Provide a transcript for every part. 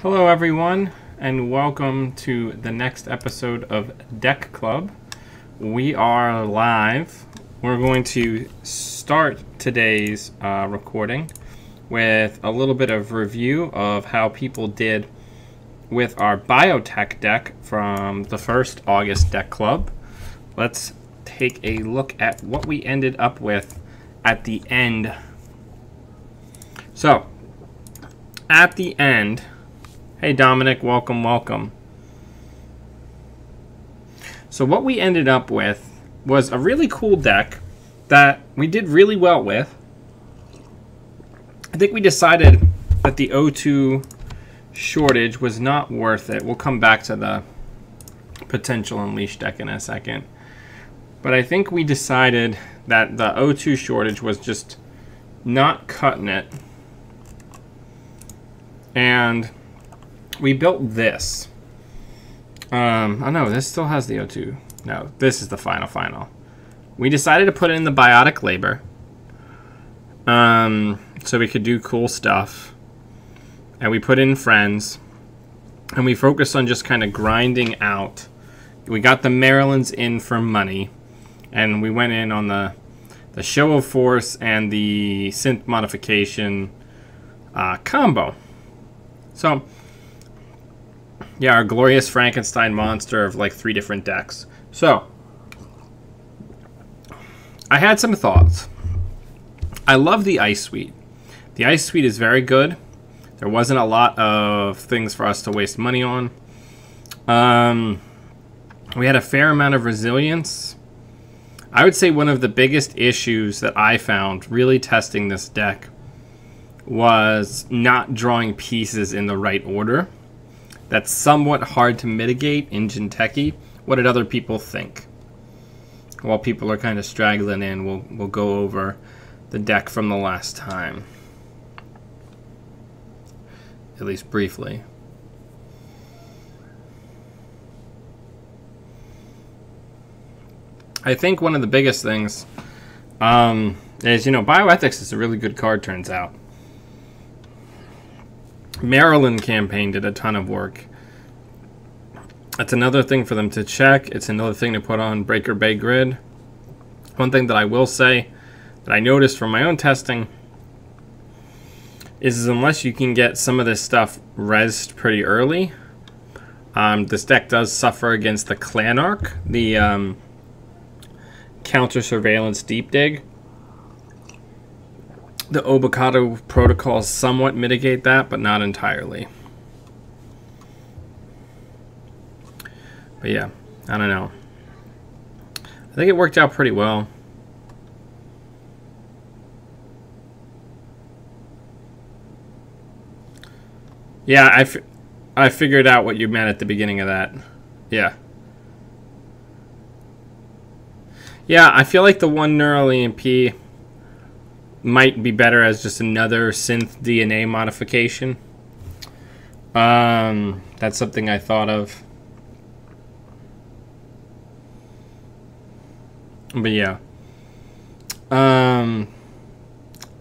Hello everyone, and welcome to the next episode of Deckclub. We are live. We're going to start today's recording with a little bit of review of how people did with our biotech deck from the first August Deckclub. Let's take a look at what we ended up with at the end. So, at the end, hey Dominic, welcome. So what we ended up with was a really cool deck that we did really well with. I think we decided that the O2 shortage was not worth it. We'll come back to the potential Unleashed deck in a second. But I think we decided that the O2 shortage was just not cutting it. And we built this. Oh no, this still has the O2. No, this is the final. We decided to put in the Biotic Labor. So we could do cool stuff. And we put in Friends. And we focused on just kind of grinding out. We got the Marylands in for money. And we went in on the Show of Force and the Synth Modification combo. So, yeah, our glorious Frankenstein monster of like 3 different decks. So, I had some thoughts. I love the Ice Suite. The Ice Suite is very good. There wasn't a lot of things for us to waste money on. We had a fair amount of resilience. I would say one of the biggest issues that I found really testing this deck was not drawing pieces in the right order. That's somewhat hard to mitigate in Jinteki. What did other people think? While people are kind of straggling in, we'll go over the deck from the last time. At least briefly. I think one of the biggest things is, Bioethics is a really good card, turns out. Maryland campaign did a ton of work. That's another thing for them to check. It's another thing to put on Breaker Bay Grid. One thing that I will say that I noticed from my own testing is unless you can get some of this stuff rezzed pretty early, this deck does suffer against the Clanarch, the counter surveillance deep dig. The Obokado protocols somewhat mitigate that, but not entirely. But yeah, I don't know. I think it worked out pretty well. Yeah, I figured out what you meant at the beginning of that. Yeah. Yeah, I feel like the one neural EMP might be better as just another synth DNA modification. That's something I thought of. But yeah.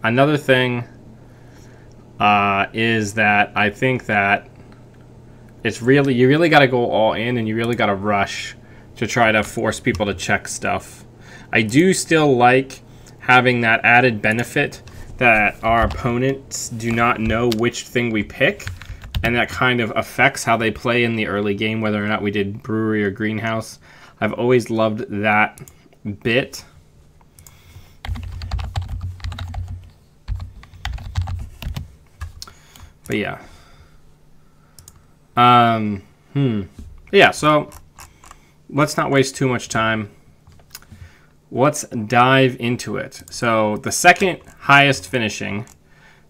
Another thing is that I think that you really got to go all in, and you really got to rush to try to force people to check stuff. I do still like having that added benefit that our opponents do not know which thing we pick, and that kind of affects how they play in the early game, whether or not we did Brewery or Greenhouse. I've always loved that bit. But yeah. Yeah, so let's not waste too much time. Let's dive into it. So the second highest finishing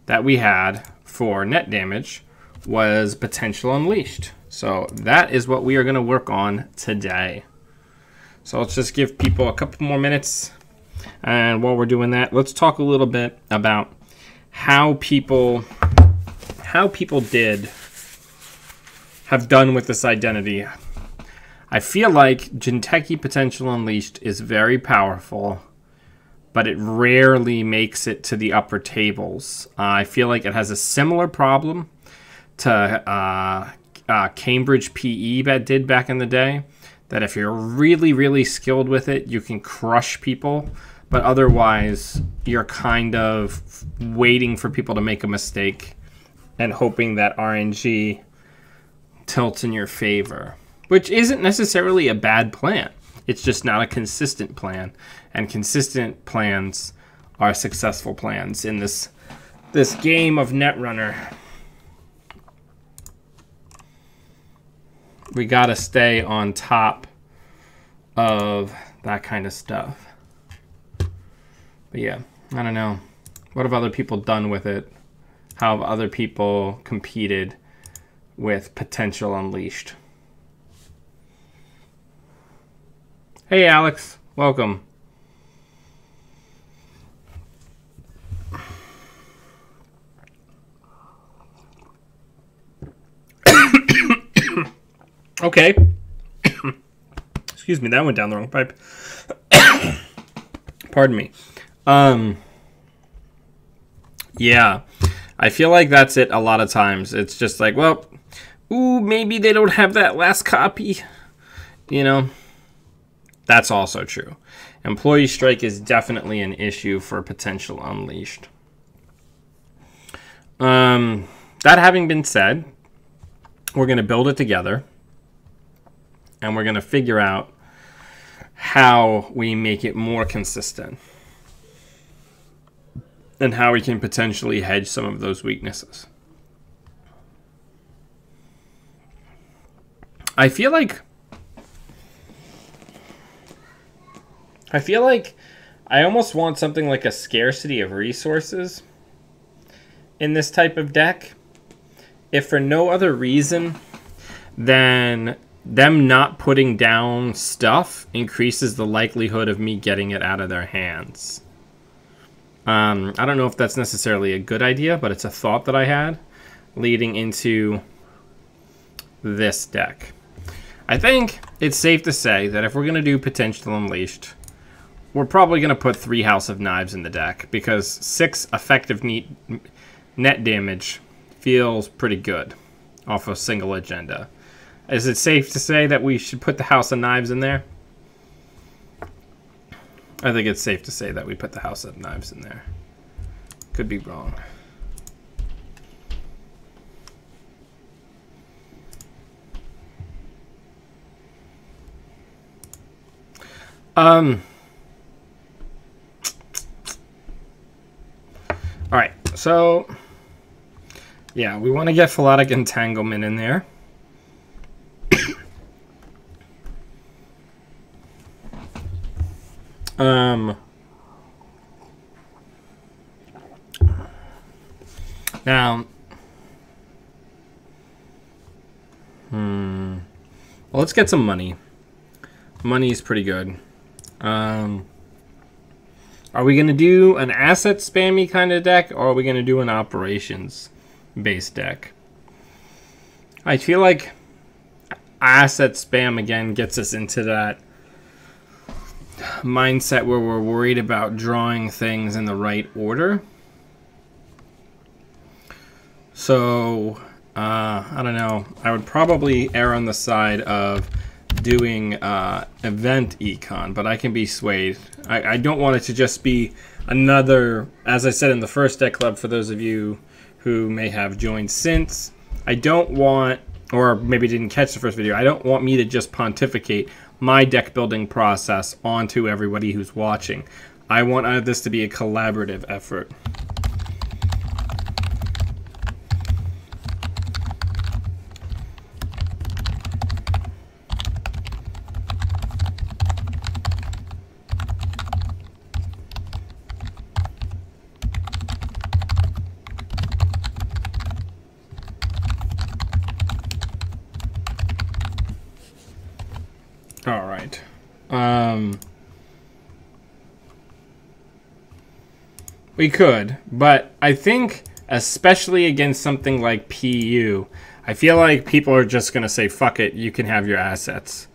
that we had for net damage was Potential Unleashed. So that is what we are going to work on today. So let's just give people a couple more minutes. And while we're doing that, let's talk a little bit about how people have done with this identity. I feel like Jinteki Potential Unleashed is very powerful, but it rarely makes it to the upper tables. I feel like it has a similar problem Cambridge PE did back in the day. That if you're really, really skilled with it, you can crush people. But otherwise, you're kind of waiting for people to make a mistake and hoping that RNG tilts in your favor, which isn't necessarily a bad plan. It's just not a consistent plan, and consistent plans are successful plans in this game of Netrunner. We gotta stay on top of that kind of stuff. But yeah, I don't know. What have other people done with it? How have other people competed with Potential Unleashed? Hey, Alex. Welcome. Okay. Excuse me, that went down the wrong pipe. Pardon me. Yeah, I feel like that's it a lot of times. It's just like, well, ooh, maybe they don't have that last copy. You know, that's also true. Employee strike is definitely an issue for Potential Unleashed. That having been said, we're going to build it together. And we're going to figure out how we make it more consistent. And how we can potentially hedge some of those weaknesses. I feel like I almost want something like a scarcity of resources in this type of deck. If for no other reason than them not putting down stuff increases the likelihood of me getting it out of their hands. I don't know if that's necessarily a good idea, but it's a thought that I had leading into this deck. I think it's safe to say that if we're going to do Potential Unleashed, we're probably going to put 3 House of Knives in the deck, because 6 effective net damage feels pretty good off a single agenda. Is it safe to say that we should put the House of Knives in there? I think it's safe to say that we put the House of Knives in there. Could be wrong. All right, so yeah, we want to get Philotic Entanglement in there. Now, well, let's get some money. Money's pretty good. Are we going to do an asset spammy kind of deck, or are we going to do an operations based deck? I feel like asset spam again gets us into that mindset where we're worried about drawing things in the right order. So, I don't know. I would probably err on the side of doing event econ, but I can be swayed. I don't want it to just be another, as I said in the first deck club, for those of you who may have joined since, I don't want, or maybe didn't catch the first video, I don't want me to just pontificate my deck building process onto everybody who's watching. I want this to be a collaborative effort. All right. We could, but I think especially against something like PU, I feel like people are just going to say, fuck it, you can have your assets.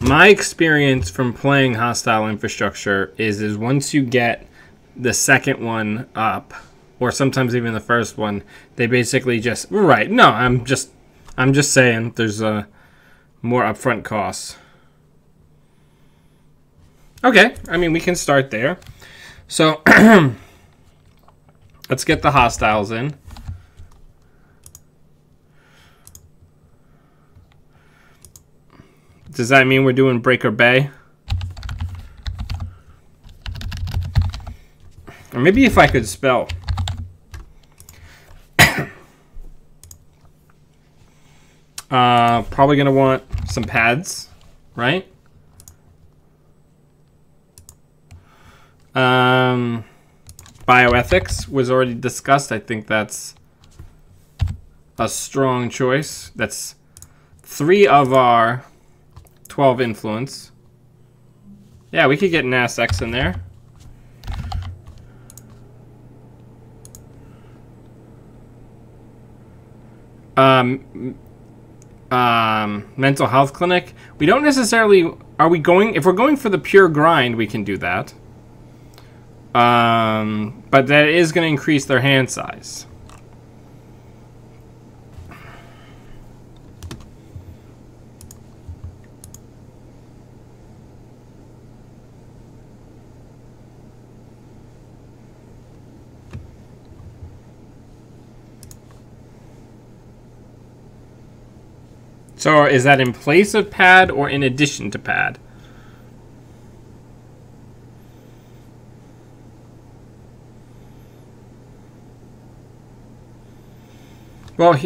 My experience from playing Hostile Infrastructure is once you get the second one up, or sometimes even the first one, they basically just right. No, I'm just saying there's more upfront costs. Okay, I mean we can start there. So let's get the hostiles in. Does that mean we're doing Breaker Bay? Or maybe if I could spell. Probably going to want some pads, right? Bioethics was already discussed. I think that's a strong choice. That's 3 of our 12 influence. Yeah, we could get Nass X in there. Mental health clinic. We don't necessarily... Are we going... If we're going for the pure grind, we can do that. But that is going to increase their hand size. So is that in place of pad or in addition to pad? Well,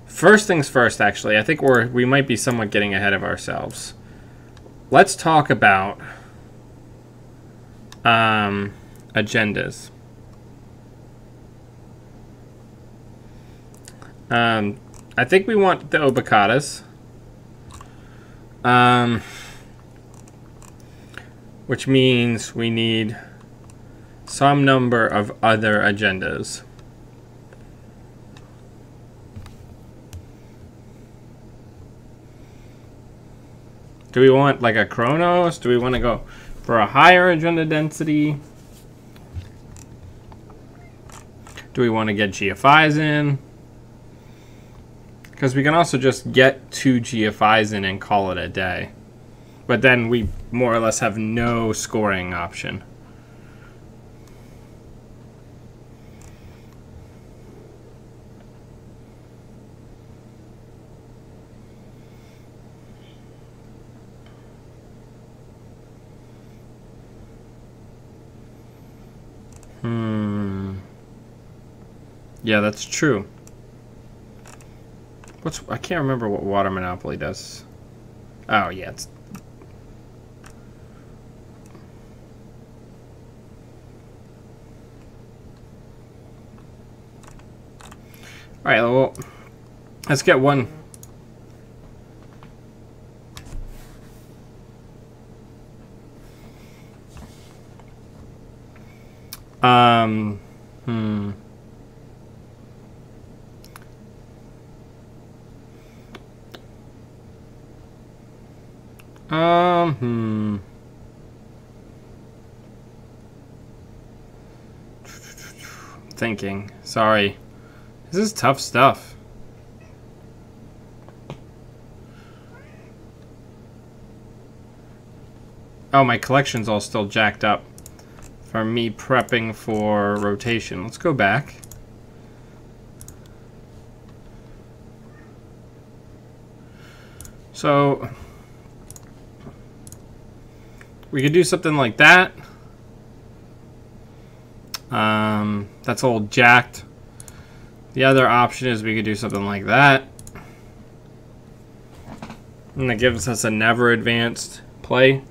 first things first, actually. I think we might be somewhat getting ahead of ourselves. Let's talk about agendas. I think we want the Obacadas. Which means we need some number of other agendas. Do we want like a Chronos? Do we want to go for a higher agenda density? Do we want to get GFIs in? Because we can also just get 2 GFIs in and call it a day. But then we more or less have no scoring option. Yeah, that's true. I can't remember what Water Monopoly does. Oh, yeah, it's... Alright, well, let's get one. Thinking. Sorry. This is tough stuff. Oh, my collection's all still jacked up from me prepping for rotation. Let's go back. So we could do something like that. That's all jacked. The other option is we could do something like that. And that gives us a never advanced play.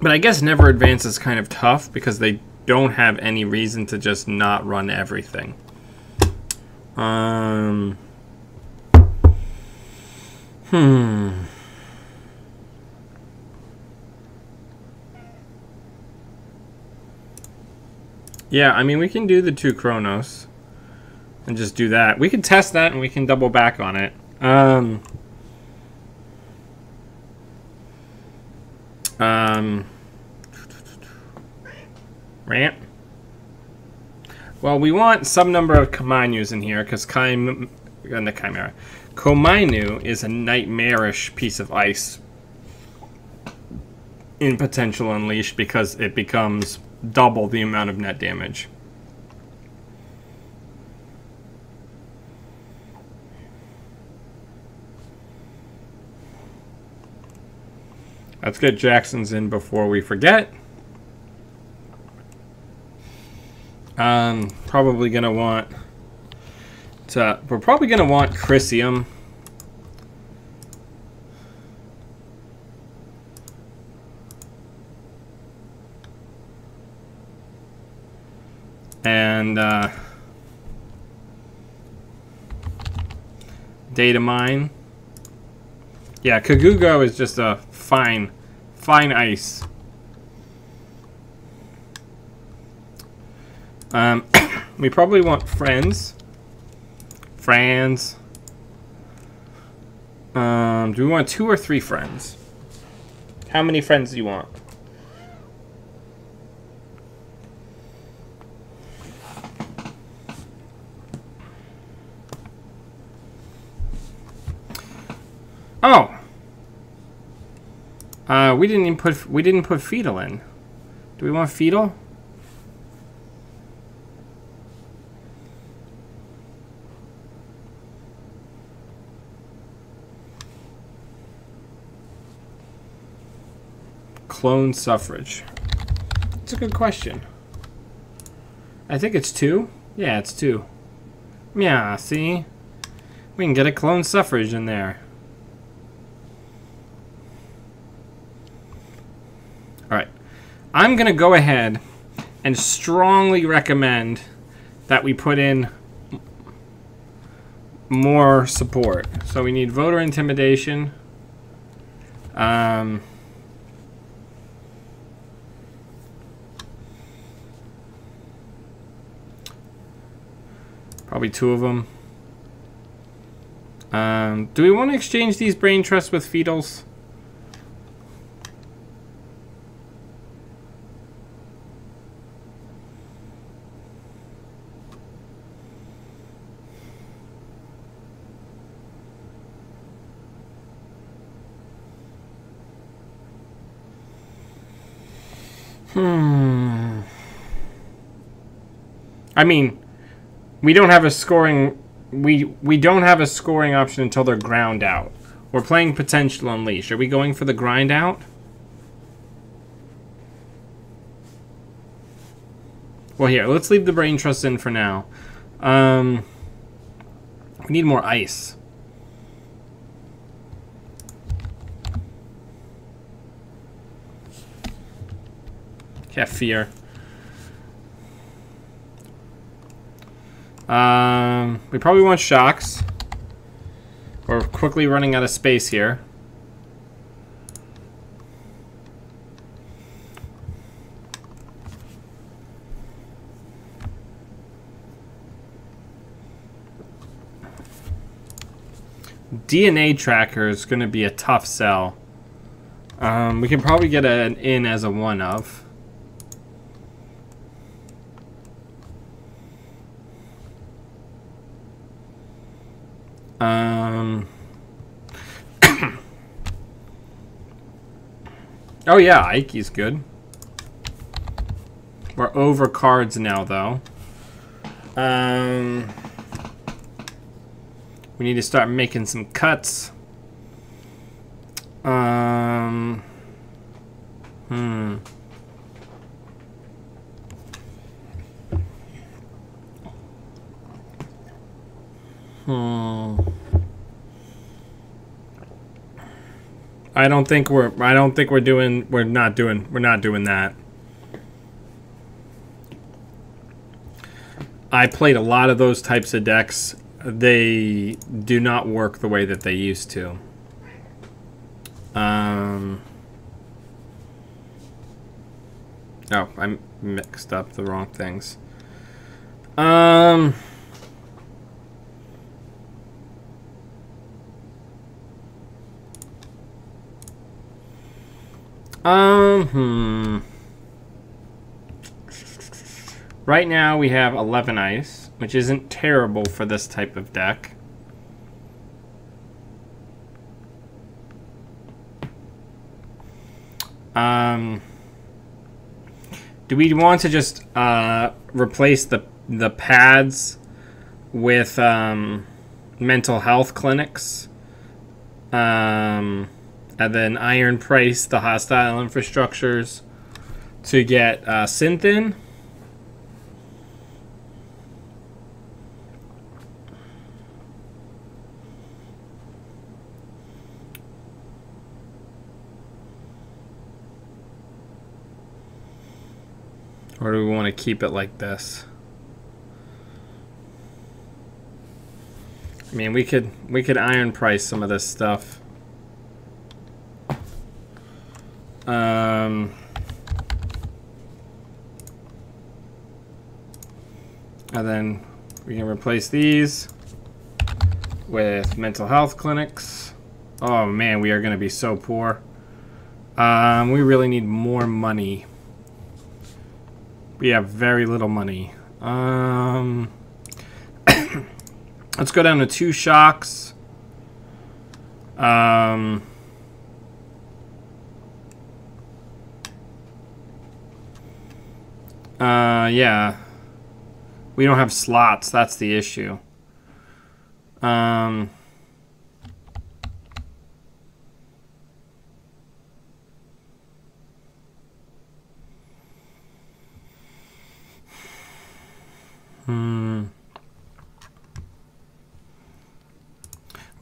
But I guess never advanced is kind of tough because they don't have any reason to just not run everything. Yeah, I mean, we can do the 2 Chronos and just do that. We can test that and we can double back on it. Rant. Well, we want some number of Komainus in here because Komainu is a nightmarish piece of ice in Potential Unleashed because it becomes double the amount of net damage. Let's get Jackson's in before we forget. Probably gonna want to. We're probably gonna want Chrysium. And Data Mine. Yeah, Kagugo is just a fine ice. We probably want friends. Do we want 2 or 3 friends? How many friends do you want? Oh. We didn't put Fetal in. Do we want Fetal? Clone suffrage. It's a good question. I think it's 2. Yeah, it's 2. Yeah, see? We can get a clone suffrage in there. Alright. I'm going to go ahead and strongly recommend that we put in more support. So we need voter intimidation. Probably 2 of them. Do we want to exchange these brain trusts with fetals? I mean, we don't have a scoring. We don't have a scoring option until they're ground out. We're playing Potential Unleashed. Are we going for the grind out? Well, here, let's leave the brain trust in for now. We need more ice. Yeah, fear. We probably want shocks. We're quickly running out of space here. DNA tracker is going to be a tough sell. We can probably get an in as a one of. Oh yeah, Ike's good. We're over cards now, though. We need to start making some cuts. I don't think we're not doing that. I played a lot of those types of decks. They do not work the way that they used to. Oh, I mixed up the wrong things. Right now we have 11 ice, which isn't terrible for this type of deck. Do we want to just replace the pads with mental health clinics, and then iron price the hostile infrastructures to get synth in? Or do we want to keep it like this? I mean, we could iron price some of this stuff. And then we can replace these with mental health clinics. Oh man, we are going to be so poor. We really need more money. We have very little money. Let's go down to 2 shocks. Yeah. We don't have slots. That's the issue.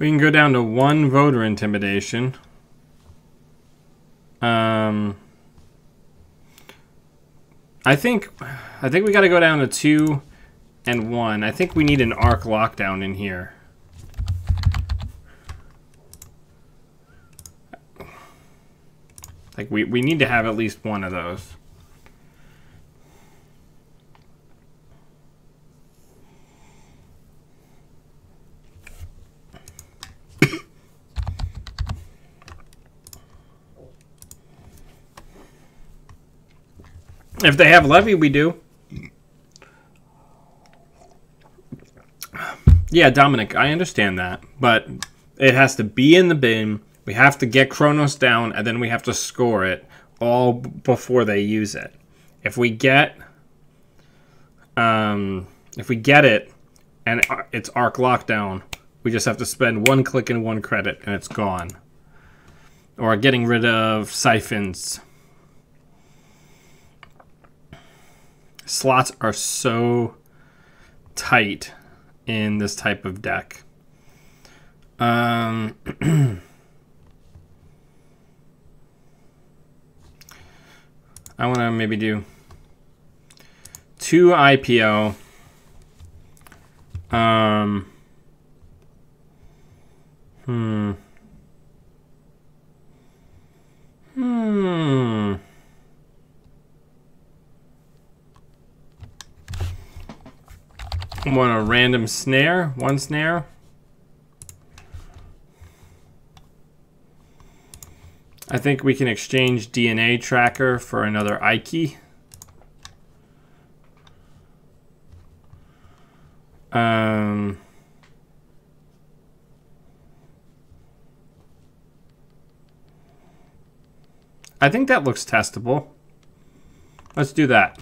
We can go down to 1 voter intimidation. I think we got to go down to 2 and 1. I think we need an arc lockdown in here. Like we need to have at least one of those. If they have levy, we do. Yeah, Dominic, I understand that. But it has to be in the bin. We have to get Kronos down, and then we have to score it all before they use it. If we get it, and it's arc lockdown, we just have to spend 1 click and 1 credit, and it's gone. Or getting rid of siphons. Slots are so tight in this type of deck. I want to maybe do 2 IPO. Want a random snare? 1 snare? I think we can exchange DNA tracker for another Ike. I think that looks testable. Let's do that.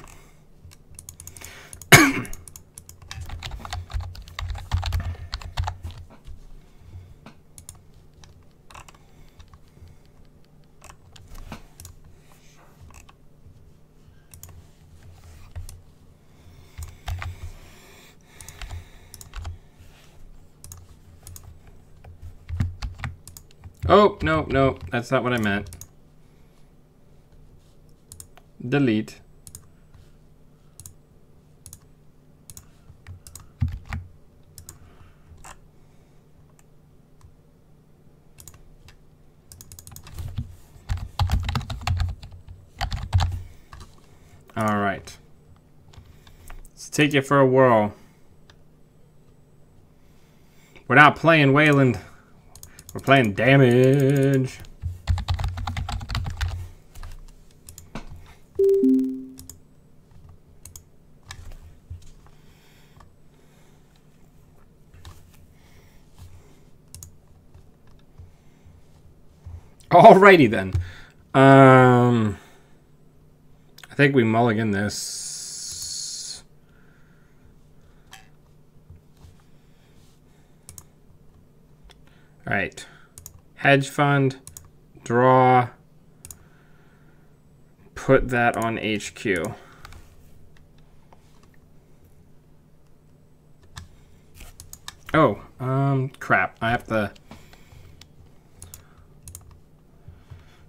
Oh, no, that's not what I meant. Delete. All right. Let's take you for a whirl. We're not playing Wayland. We're playing damage. Alrighty then. I think we mulligan this. All right. Hedge fund, draw, put that on HQ. Oh, crap. I have to...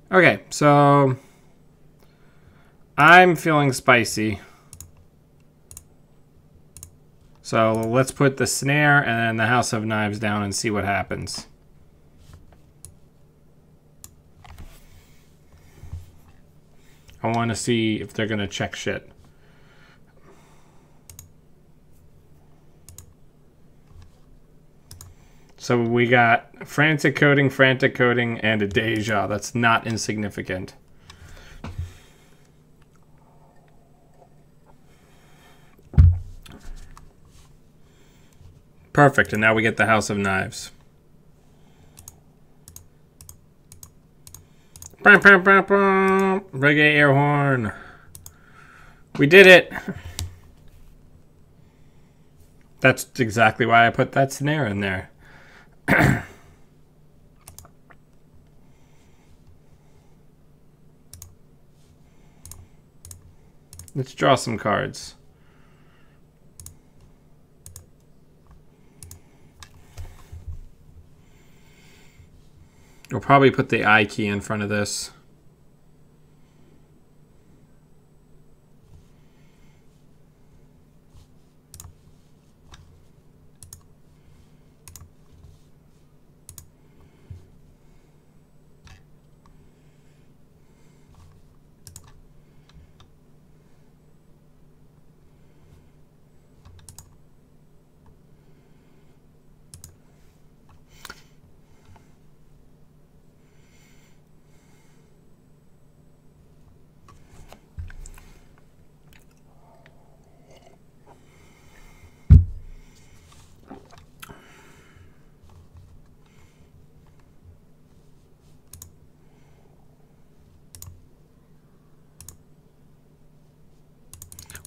Okay, so I'm feeling spicy. So let's put the snare and the House of Knives down and see what happens. I want to see if they're going to check shit. So we got frantic coding, and a deja. That's not insignificant. Perfect, and now we get the House of Knives. Reggae air horn. We did it. That's exactly why I put that snare in there. Let's draw some cards. We'll probably put the I key in front of this.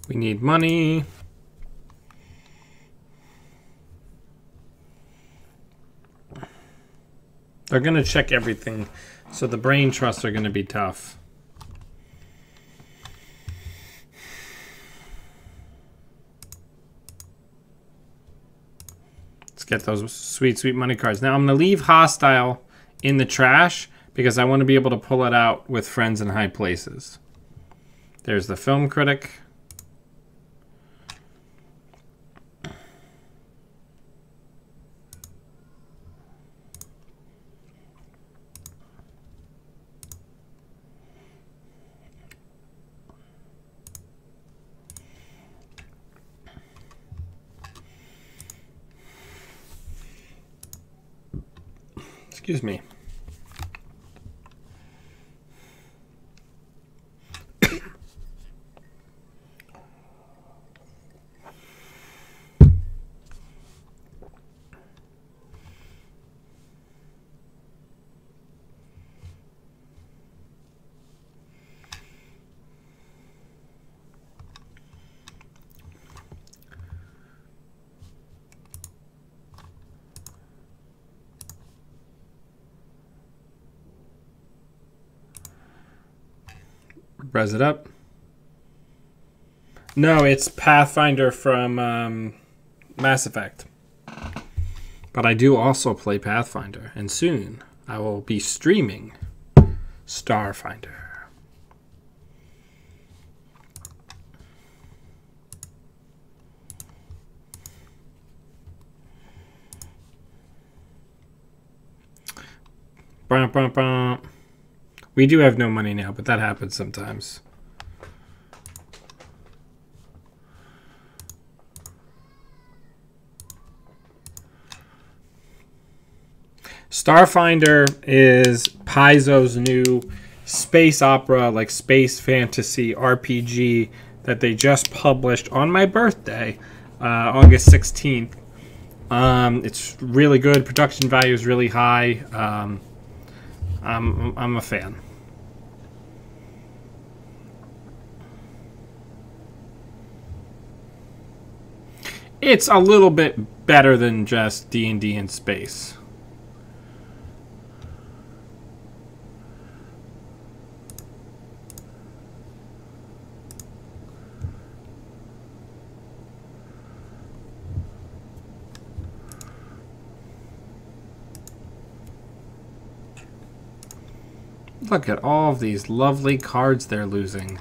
We need money. They're going to check everything, so the brain trusts are going to be tough. Let's get those sweet, sweet money cards. Now I'm going to leave hostile in the trash because I want to be able to pull it out with friends in high places. There's the film critic. Excuse me. Res it up. No, it's Pathfinder from Mass Effect. But I do also play Pathfinder, and soon I will be streaming Starfinder. Bum, bum, bum. We do have no money now, but that happens sometimes. Starfinder is Paizo's new space opera, like space fantasy RPG that they just published on my birthday, August 16th. It's really good. Production value is really high. I'm a fan. It's a little bit better than just D&D in space. Look at all of these lovely cards they're losing.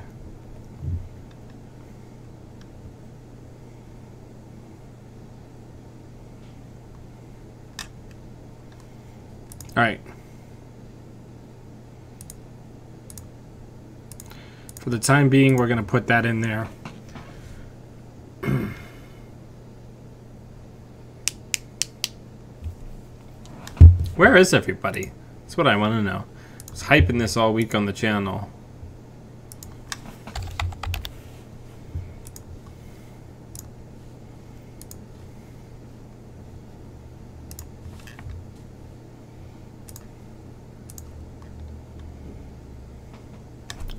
All right. For the time being, we're going to put that in there. Where is everybody? That's what I want to know. I was hyping this all week on the channel.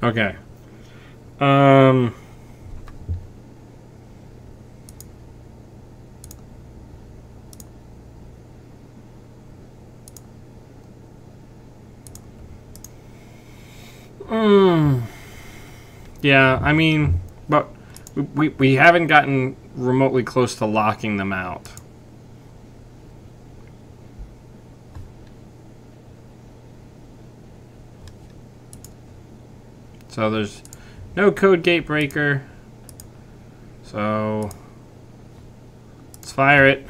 Okay. Yeah, I mean, but we haven't gotten remotely close to locking them out. So there's no code gate breaker. So let's fire it.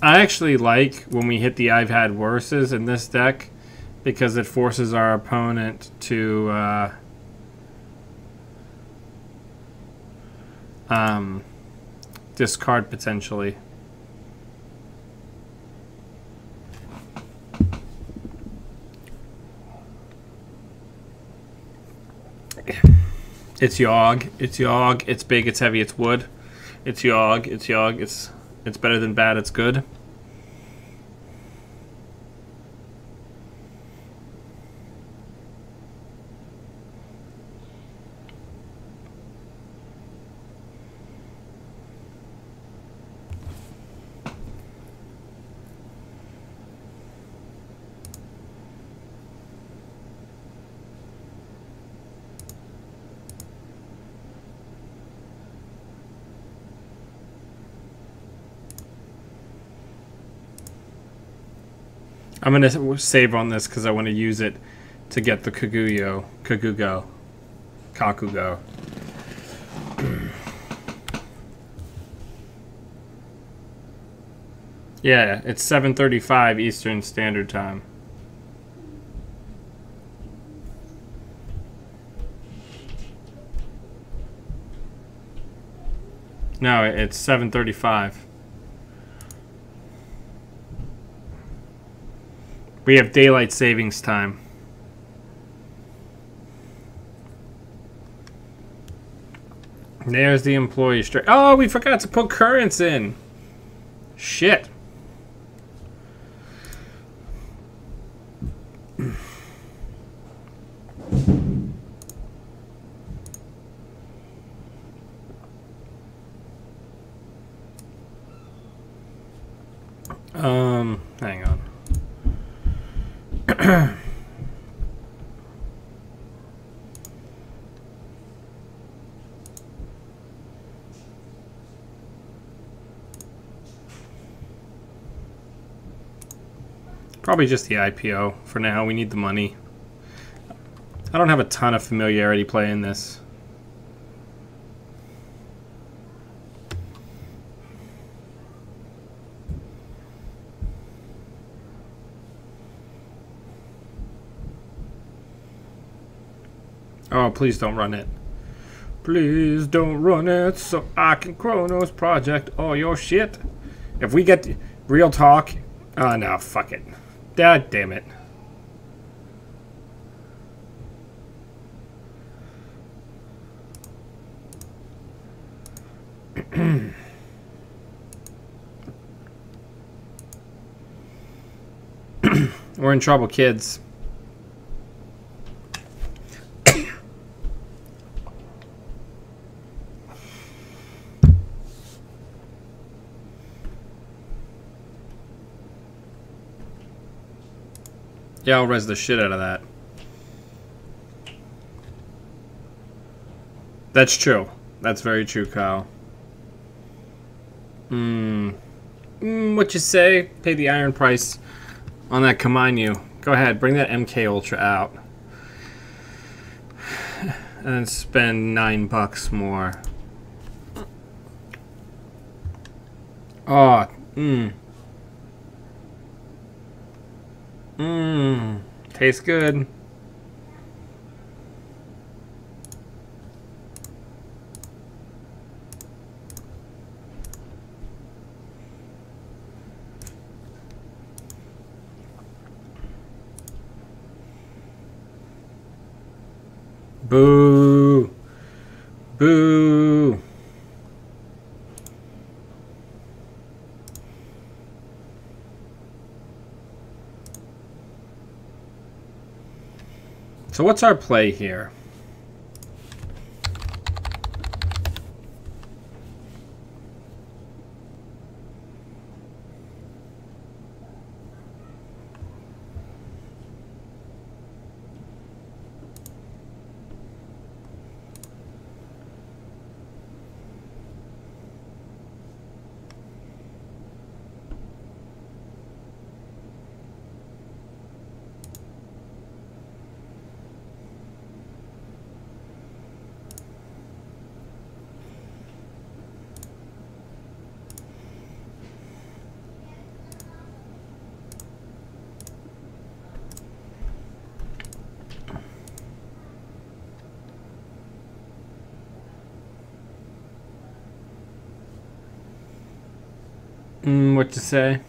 I actually like when we hit the I've had worses in this deck because it forces our opponent to discard potentially. It's Yogg. It's Yogg. It's big. It's heavy. It's wood. It's Yogg. It's Yogg. It's better than bad. It's good. I'm going to save on this because I want to use it to get the Kakugo. Yeah, it's 7:35 Eastern Standard Time. No, it's 7:35. We have daylight savings time. There's the employee strike. Oh, we forgot to put currents in. Shit. Hang on. Probably just the IPO for now. We need the money. I don't have a ton of familiarity playing this. Oh, please don't run it. Please don't run it so I can Chronos project all your shit. If we get real talk... Oh, no, fuck it. God damn it. We're in trouble, kids. Yeah, I'll res the shit out of that. That's true. That's very true, Kyle. What you say? Pay the iron price on that Kaminu. Go ahead, bring that MK Ultra out. And then spend $9 more. Oh, tastes good. Boo. Boo. So what's our play here? What to say?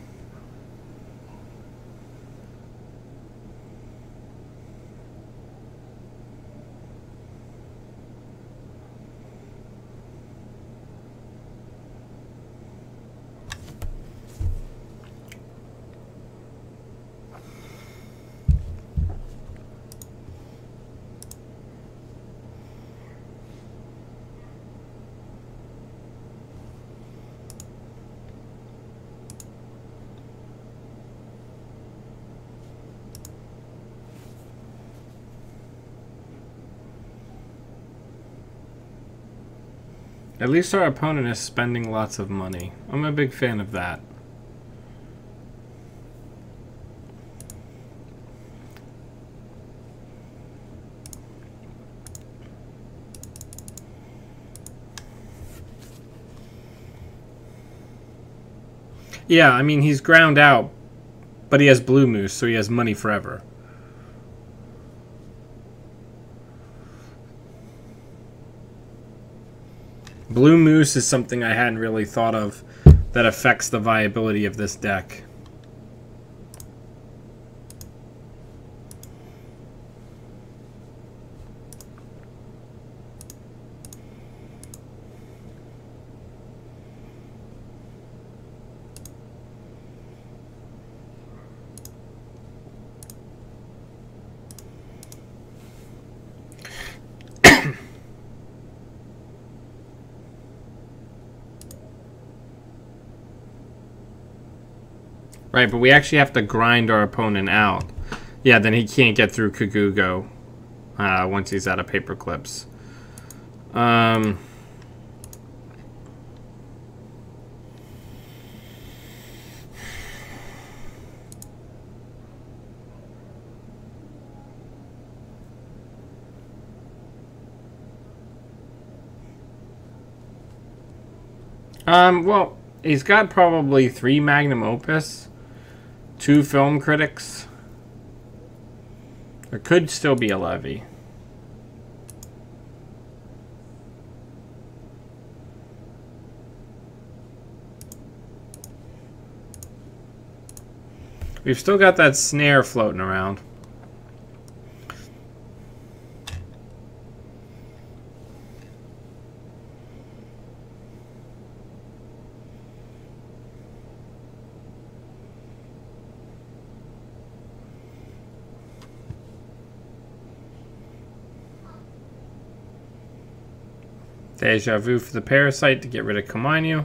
At least our opponent is spending lots of money. I'm a big fan of that. Yeah, I mean, he's ground out, but he has Blue Moose, so he has money forever. Blue Moose is something I hadn't really thought of that affects the viability of this deck. Right, but we actually have to grind our opponent out. Yeah, then he can't get through Kagugo once he's out of paper clips. Well, he's got probably 3 Magnum Opus. 2 film critics. There could still be a levy. We've still got that snare floating around. Deja Vu for the Parasite to get rid of Komainu.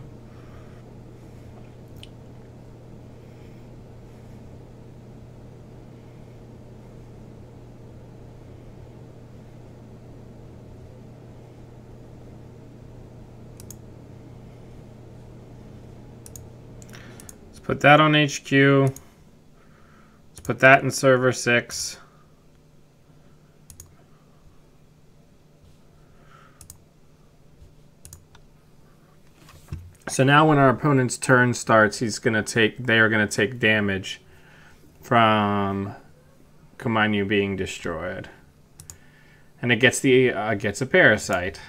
Let's put that on HQ. Let's put that in server 6. So now when our opponent's turn starts, they are gonna take damage from Komainu being destroyed. And it gets a Parasite.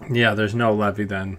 Yeah, there's no levy then.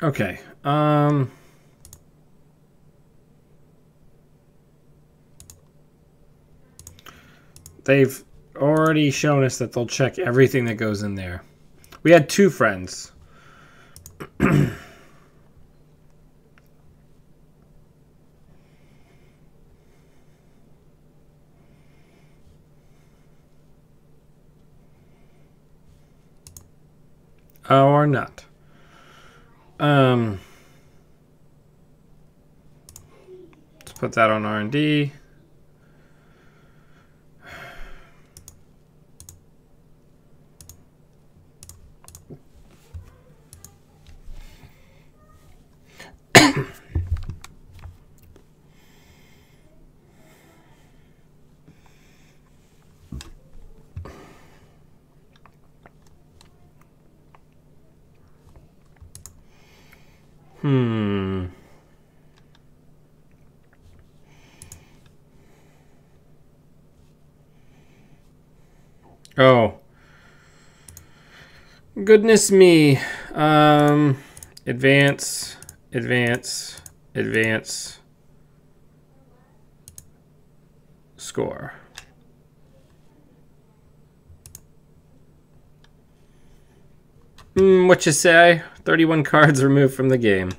Okay. They've already shown us that they'll check everything that goes in there. We had 2 friends. Or not. Let's put that on R&D. Oh. Goodness me. Advance, advance, advance. Score. What you say? 31 cards removed from the game.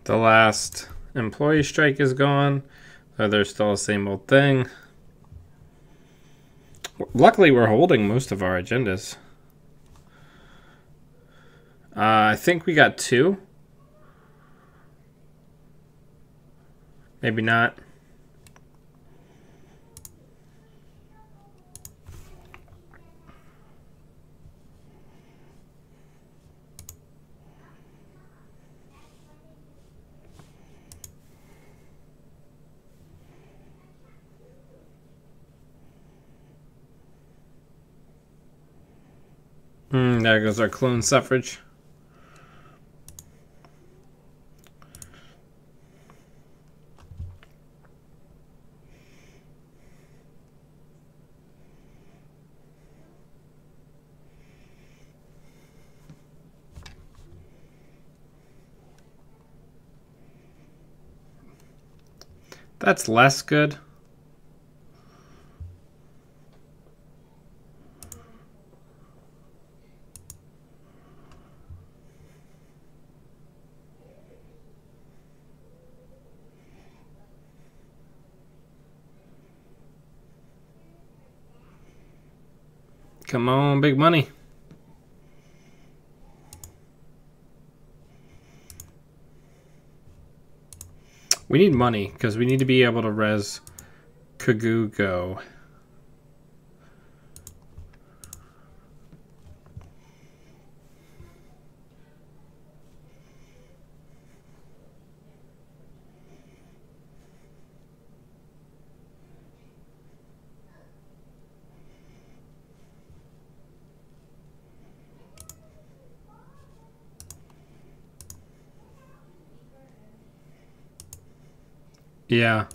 The last employee strike is gone, so there's still the same old thing. Luckily, we're holding most of our agendas. I think we got 2. Maybe not. There goes our clone suffrage. That's less good. Come on, big money. We need money because we need to be able to res Kagugo. Yeah.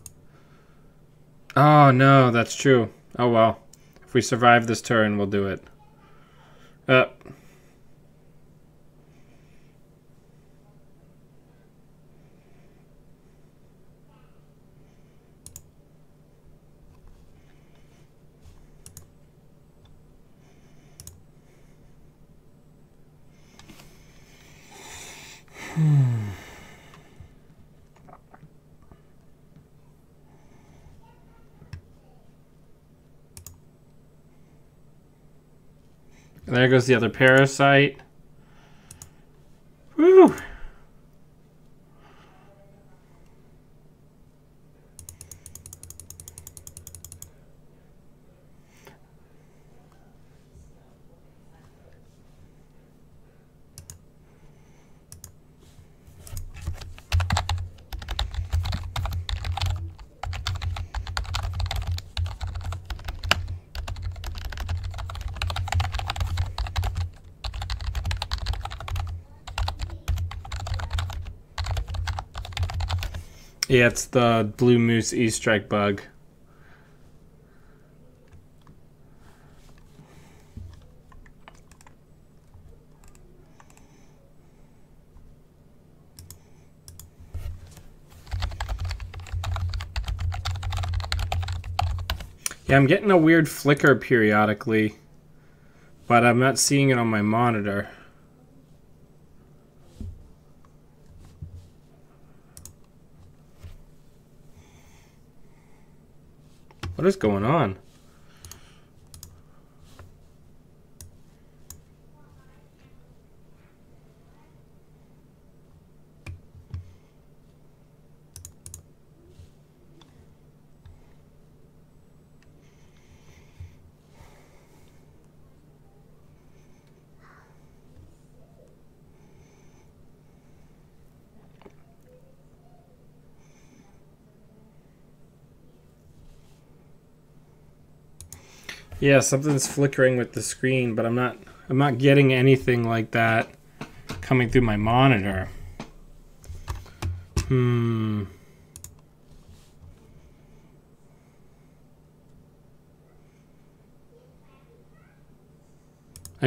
Oh, no, that's true. Oh, well. If we survive this turn, we'll do it. There goes the other parasite. Woo! Yeah, it's the blue moose E-strike bug. Yeah, I'm getting a weird flicker periodically, but I'm not seeing it on my monitor. What is going on? Yeah, something's flickering with the screen, but I'm not getting anything like that coming through my monitor. I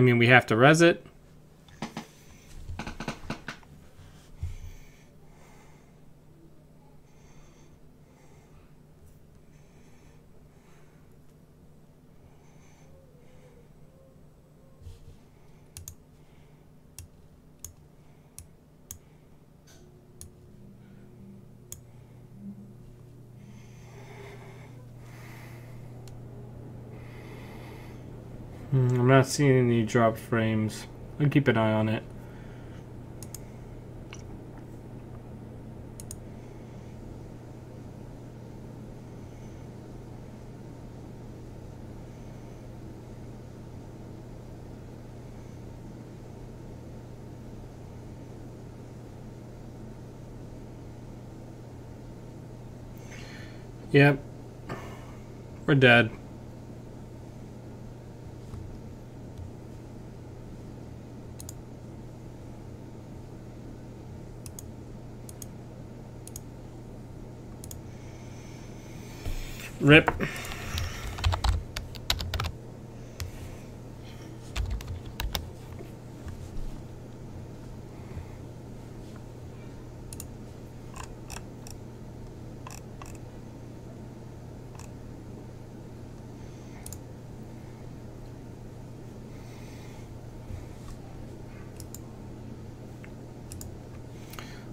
mean, we have to res it. I'm not seeing any drop frames. I'll keep an eye on it. Yep. We're dead. Rip.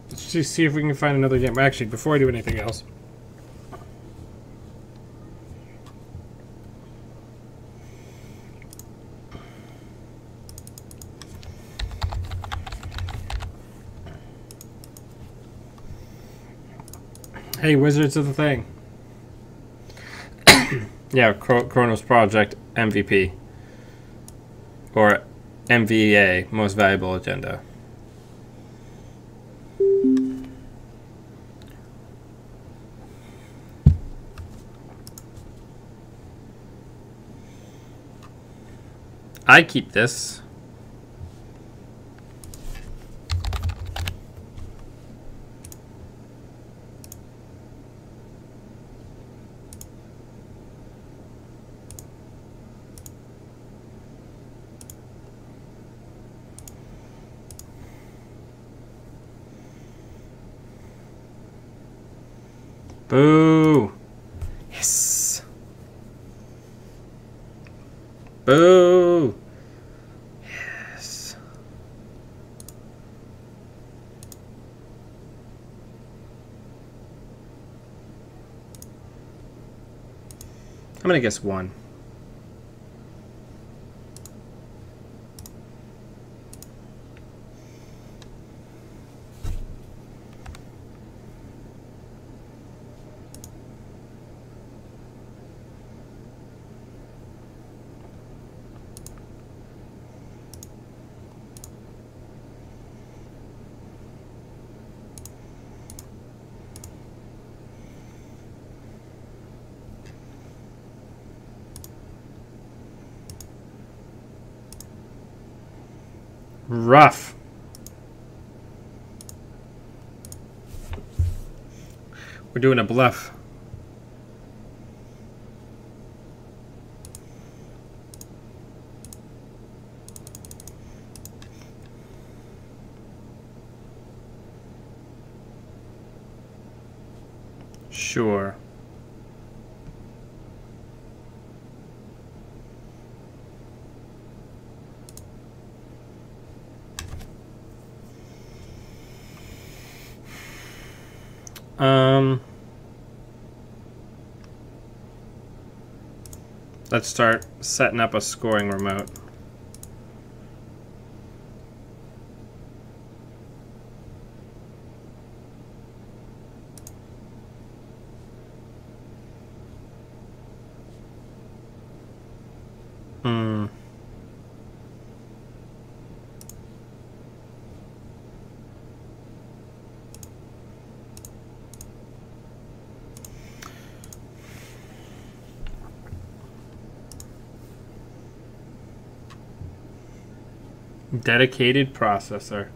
Let's just see if we can find another game. Actually, before I do anything else. Hey, Wizards of the Thing. Yeah, Chronos Project MVP. Or MVA, Most Valuable Agenda. I keep this. Boo! Yes! Boo! Yes. I'm gonna guess 1. Rough. We're doing a bluff. Sure. Let's start setting up a scoring remote. Dedicated processor.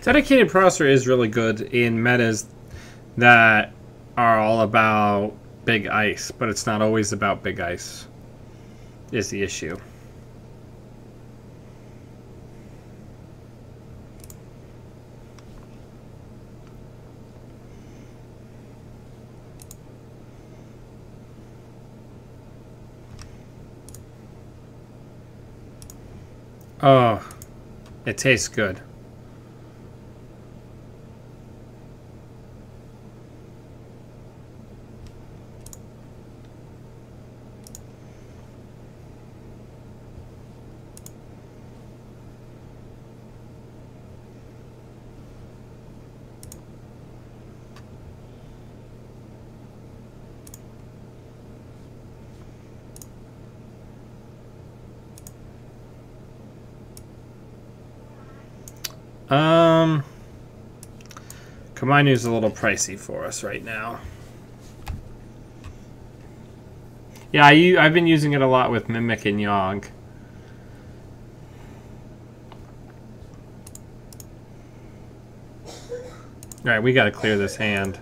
Dedicated processor is really good in metas that are all about big ice, but it's not always about big ice, is the issue. Oh, it tastes good. Kamainu's a little pricey for us right now. Yeah, I've been using it a lot with Mimic and Yogg. Alright, we gotta clear this hand.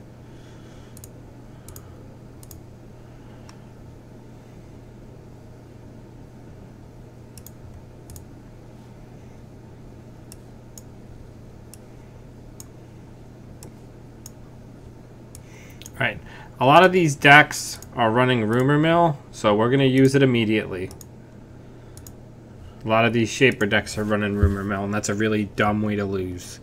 A lot of these decks are running Rumor Mill, so we're going to use it immediately. A lot of these Shaper decks are running Rumor Mill, and that's a really dumb way to lose.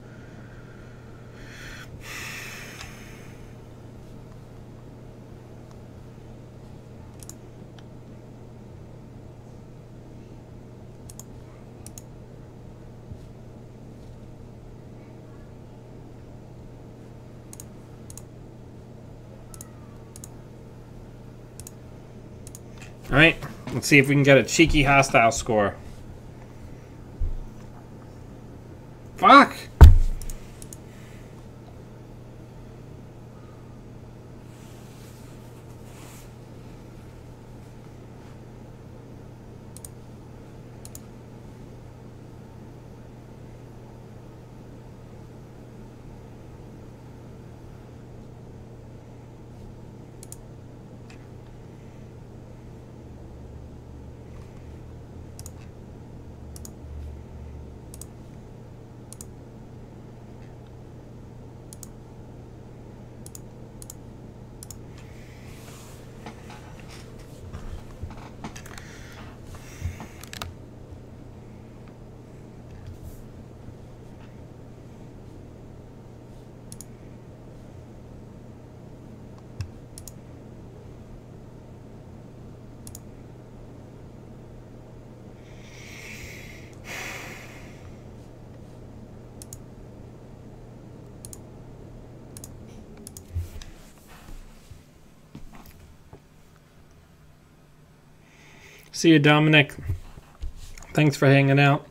Alright, let's see if we can get a cheeky hostile score. Fuck! See you, Dominic. Thanks for hanging out.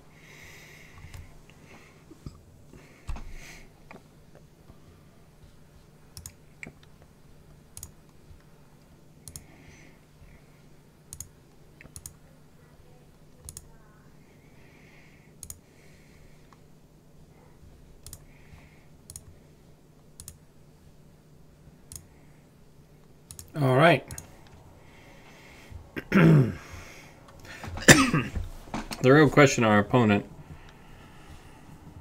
All right. The real question our opponent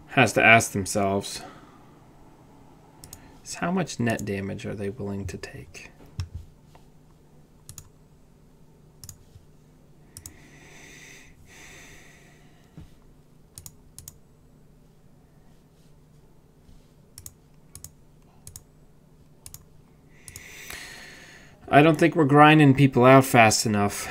has to ask themselves is how much net damage are they willing to take? I don't think we're grinding people out fast enough.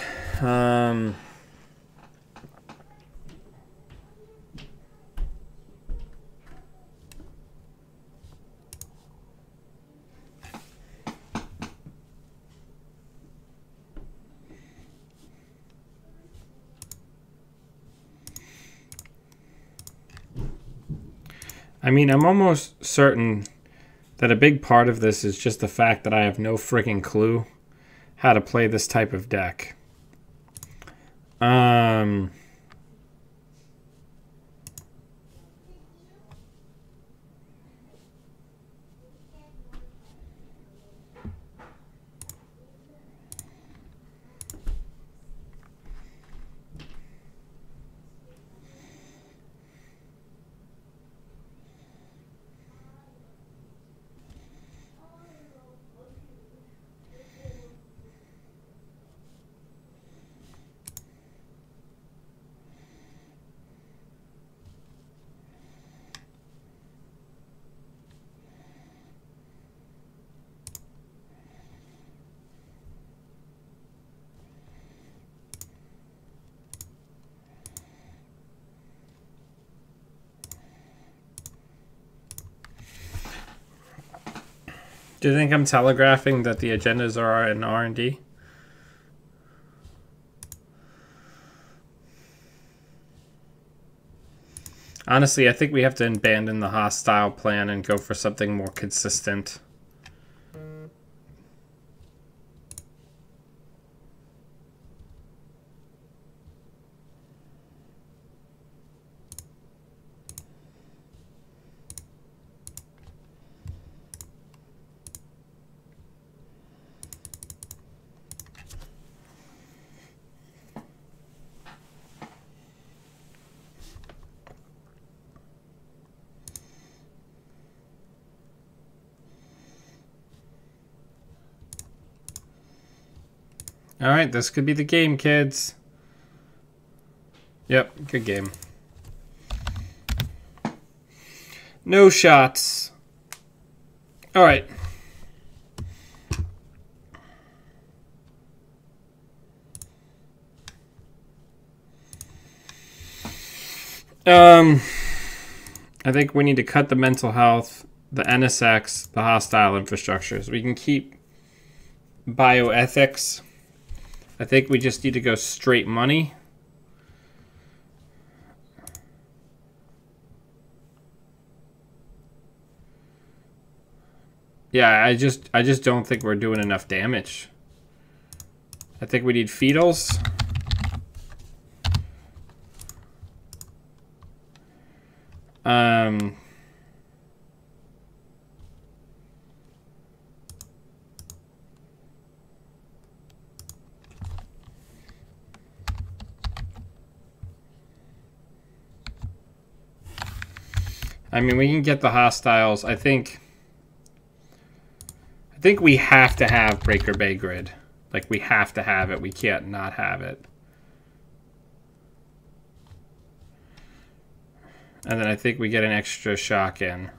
I mean, I'm almost certain that a big part of this is just the fact that I have no freaking clue how to play this type of deck. Do you think I'm telegraphing that the agendas are in R&D? Honestly, I think we have to abandon the hostile plan and go for something more consistent. All right, this could be the game, kids. Yep, good game. No shots. All right. I think we need to cut the mental health, the NSX, the hostile infrastructures. We can keep bioethics. I think we just need to go straight money. Yeah, I just don't think we're doing enough damage. I think we need fetals. I mean, we can get the hostiles. I think we have to have Breaker Bay Grid. Like, we have to have it. We can't not have it. And then I think we get an extra shock in.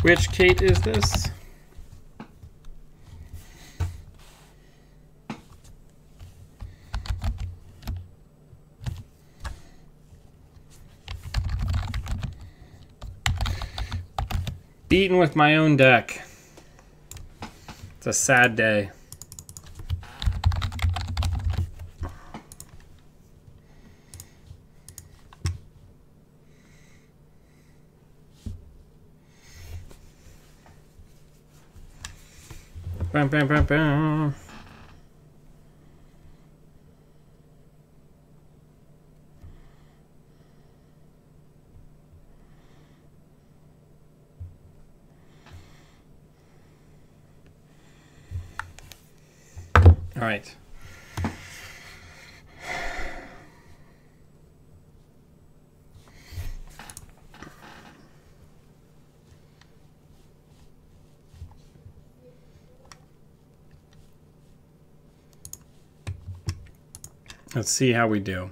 Which Kate is this? Beaten with my own deck. It's a sad day. Bam, bam, bam, bam. All right. Let's see how we do.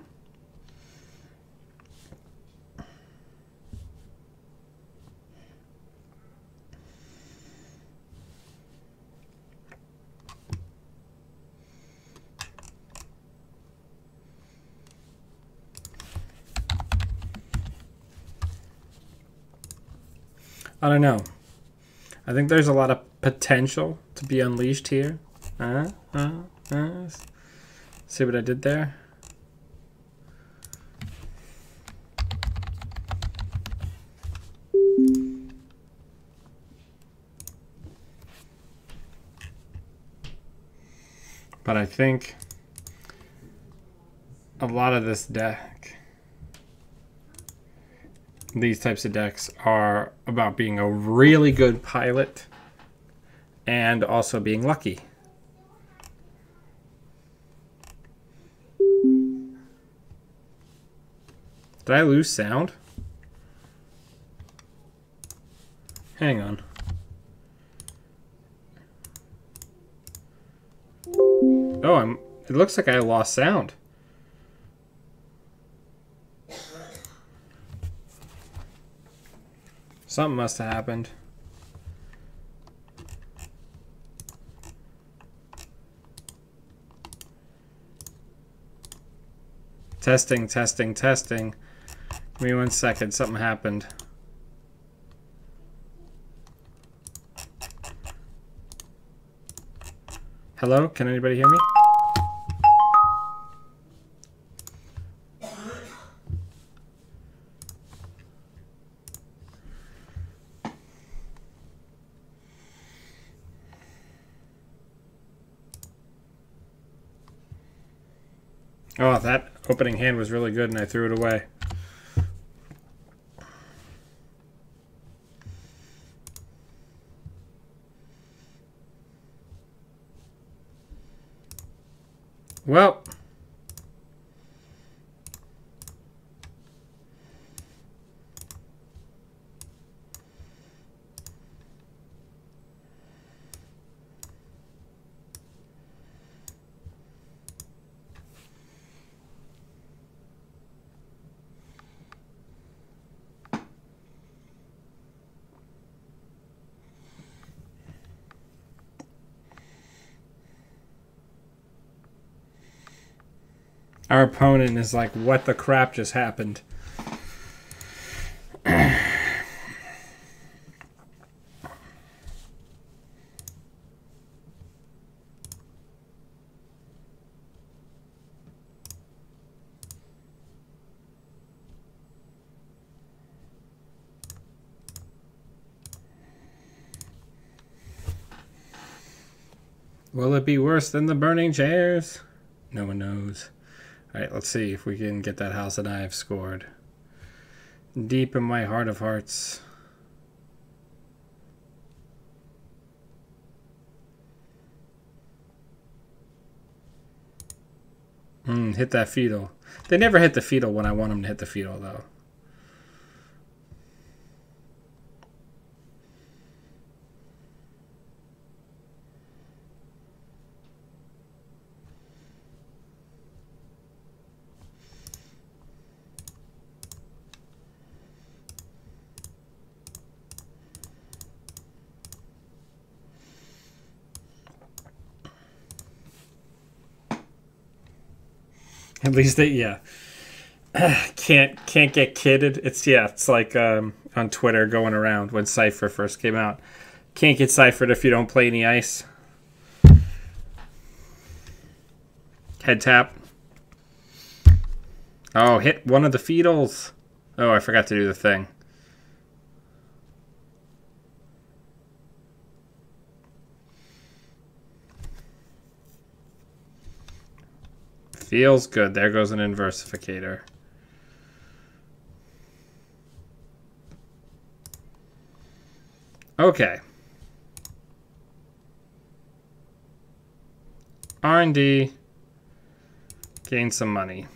I don't know. I think there's a lot of potential to be unleashed here. See what I did there? But I think a lot of this deck, these types of decks, are about being a really good pilot and also being lucky. Did I lose sound? Hang on. Oh, it looks like I lost sound. Something must have happened. Testing, testing, testing. Give me 1 second, something happened. Hello, can anybody hear me? Oh, that opening hand was really good and I threw it away. Well, our opponent is like, what the crap just happened? Will it be worse than the burning chairs? No one knows. Alright, let's see if we can get that house that I have scored. Deep in my heart of hearts. Hit that fetal. They never hit the fetal when I want them to hit the fetal, though. At least they, yeah. Can't get kidded. It's like on Twitter going around when Cypher first came out. Can't get ciphered if you don't play any ice. Head tap. Oh, hit one of the fetals. Oh, I forgot to do the thing. Feels good. There goes an inversificator. Okay. R&D. Gain some money.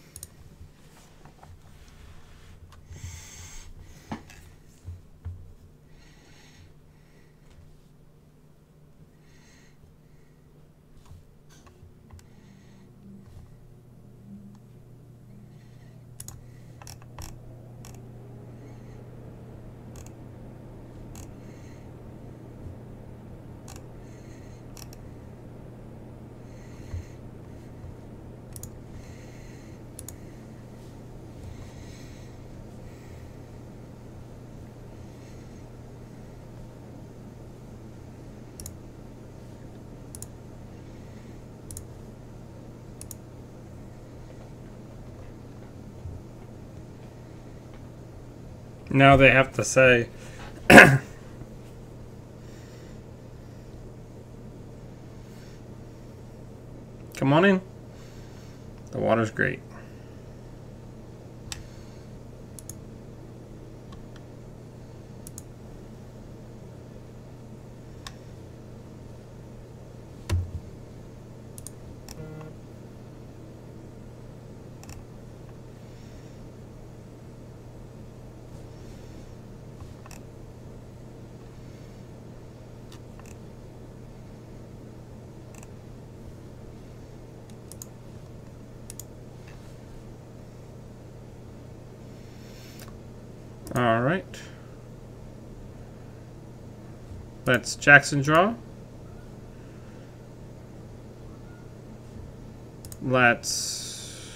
Now they have to say, come on in. The water's great. All right. Let's Jackson draw. Let's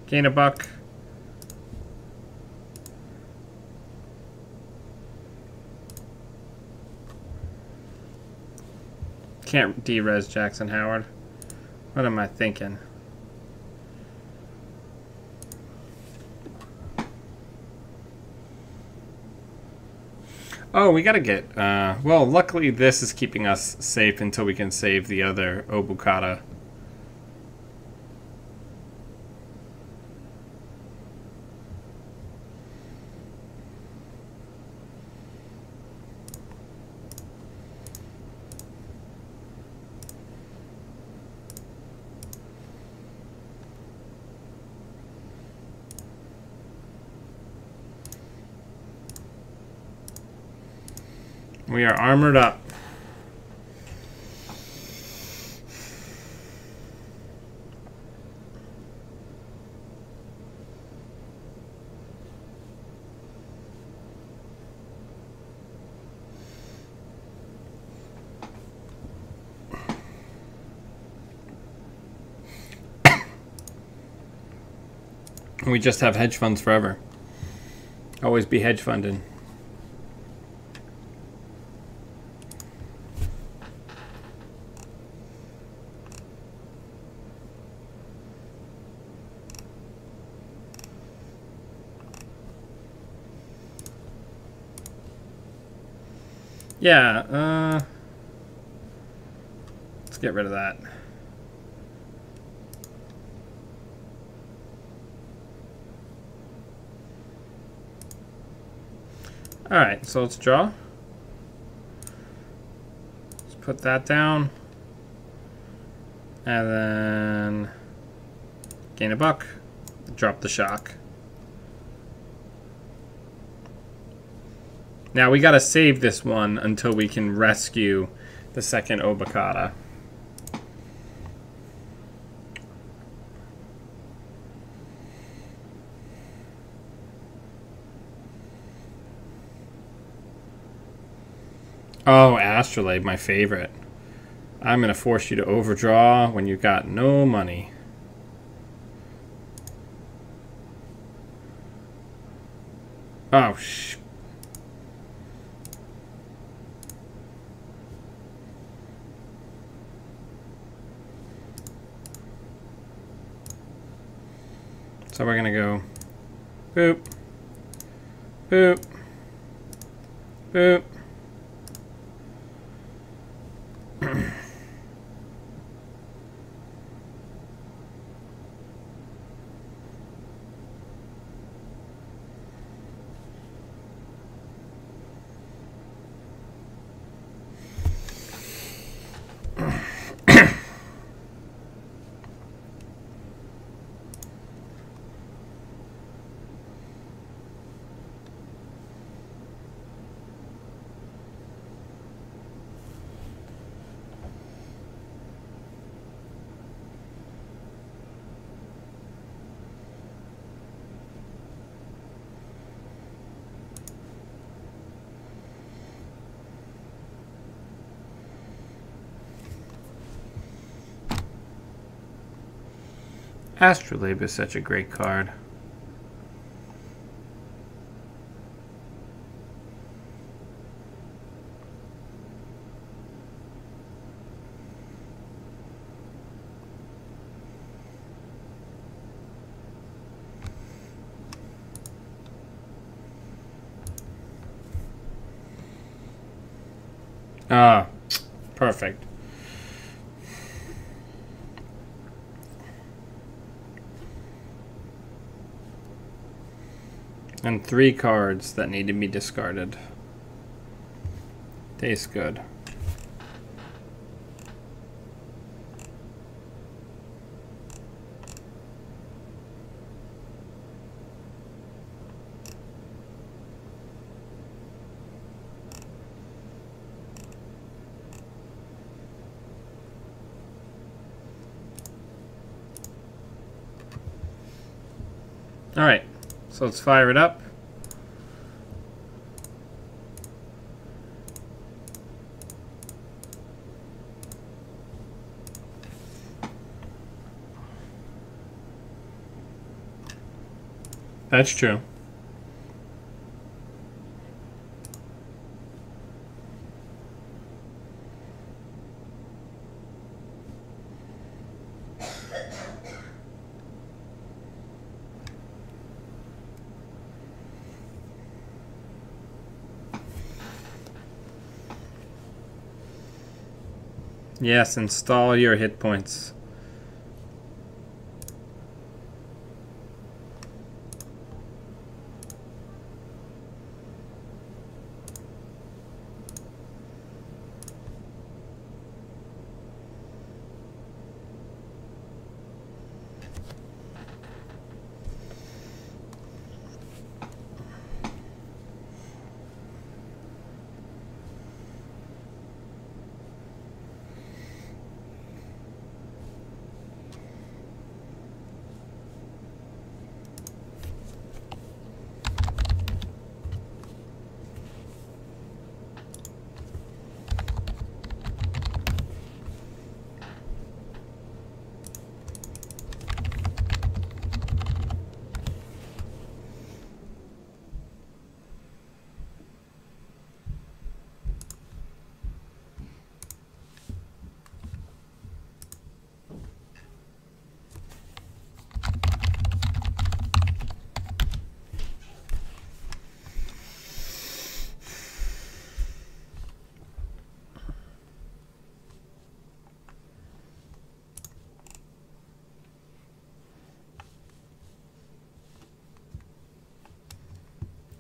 gain a buck. Can't de-res Jackson Howard. What am I thinking? Oh, we gotta get, well, luckily this is keeping us safe until we can save the other Obukata. We are armored up. We just have hedge funds forever. Always be hedge funded. Yeah, let's get rid of that. All right, so let's draw. Let's put that down. And then gain a buck, drop the shock. Now we gotta save this one until we can rescue the second Obokata. Oh, Astrolabe, my favorite. I'm gonna force you to overdraw when you've got no money. Oh, so we're gonna go boop, boop, boop. Astrolabe is such a great card. Ah, perfect. And 3 cards that need to be discarded. Tastes good. All right, so let's fire it up. That's true. Yes, install your hit points.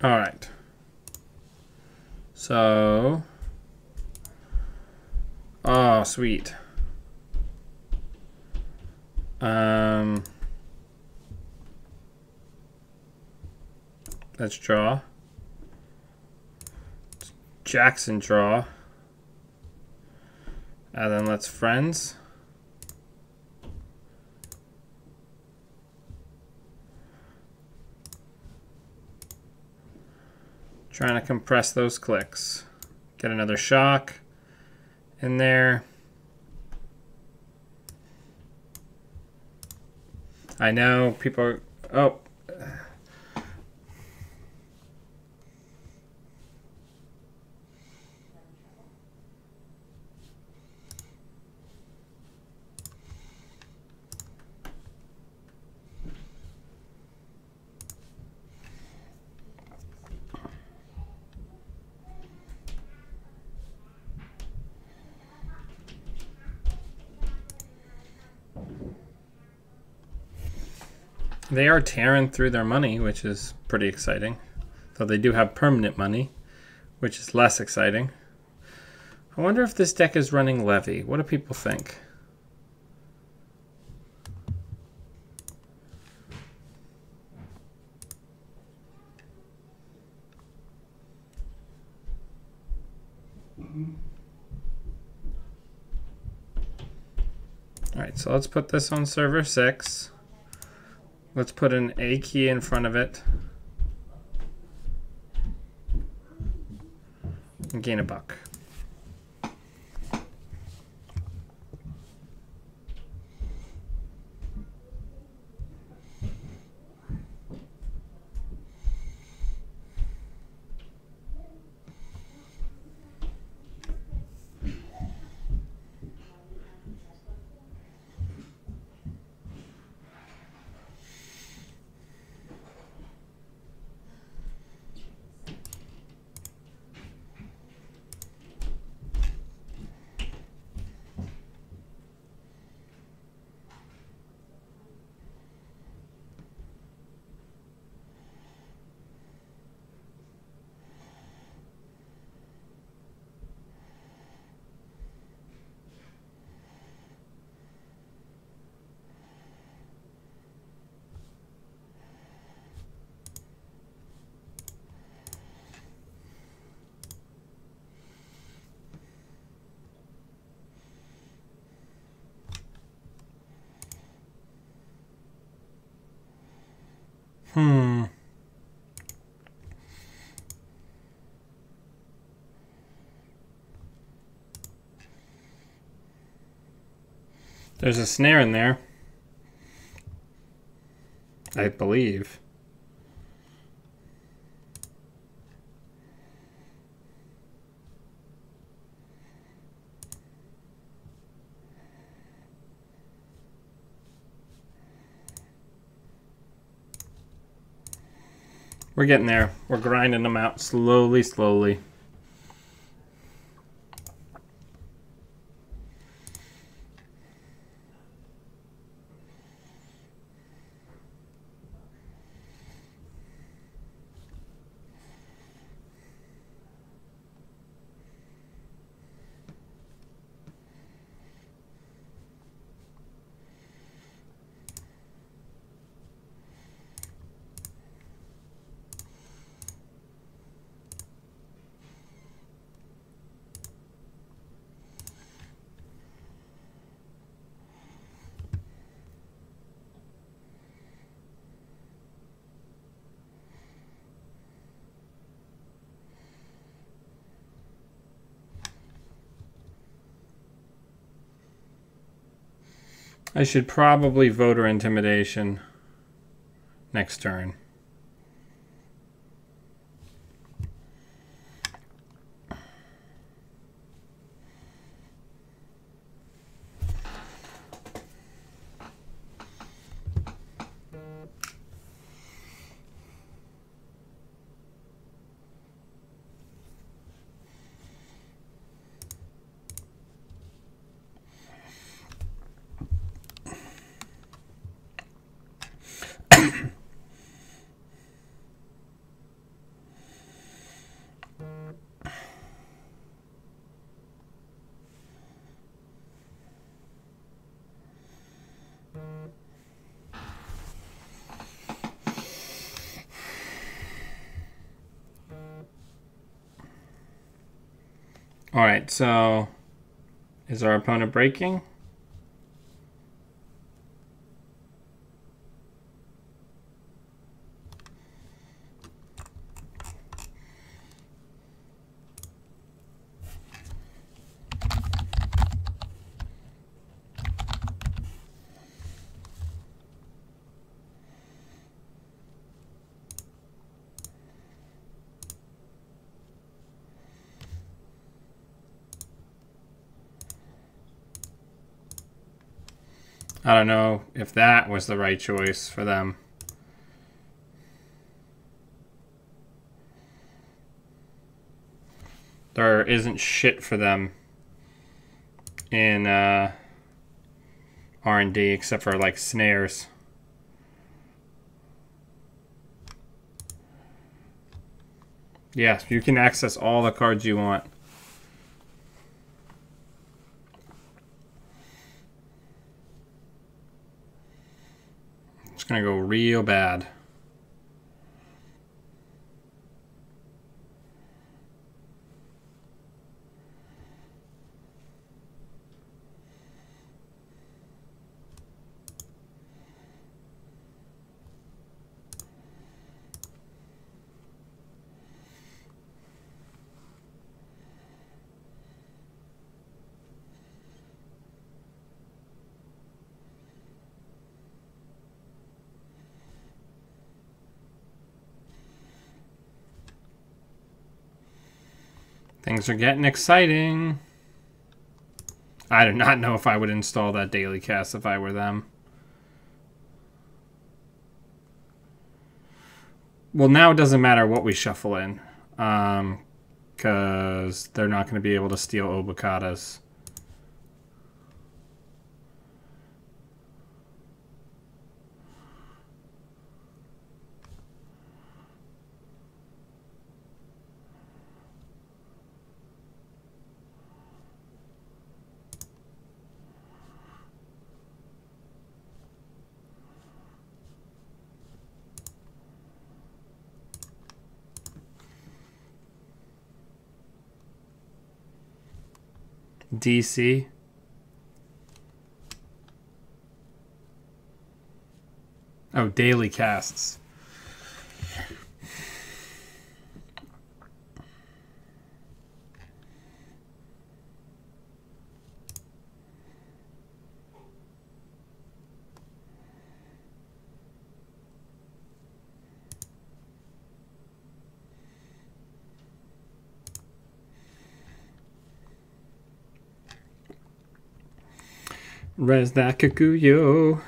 All right. So, oh, sweet. Let's draw. Jackson draw. And then let's friends. Trying to compress those clicks. Get another shock in there. I know people are, oh. They are tearing through their money, which is pretty exciting. Though they do have permanent money, which is less exciting. I wonder if this deck is running Levy. What do people think? All right, so let's put this on server 6. Let's put an A key in front of it and gain a buck. There's a snare in there, I believe. We're getting there. We're grinding them out slowly, slowly. I should probably voter intimidation next turn. All right, so is our opponent breaking? I don't know if that was the right choice for them. There isn't shit for them in R&D except for like snares. Yes, you can access all the cards you want. It's gonna go real bad. Things are getting exciting. I do not know if I would install that daily cast if I were them. Well, now it doesn't matter what we shuffle in, because they're not going to be able to steal Obacadas. DC. Oh, daily casts. Res that Kakuyo.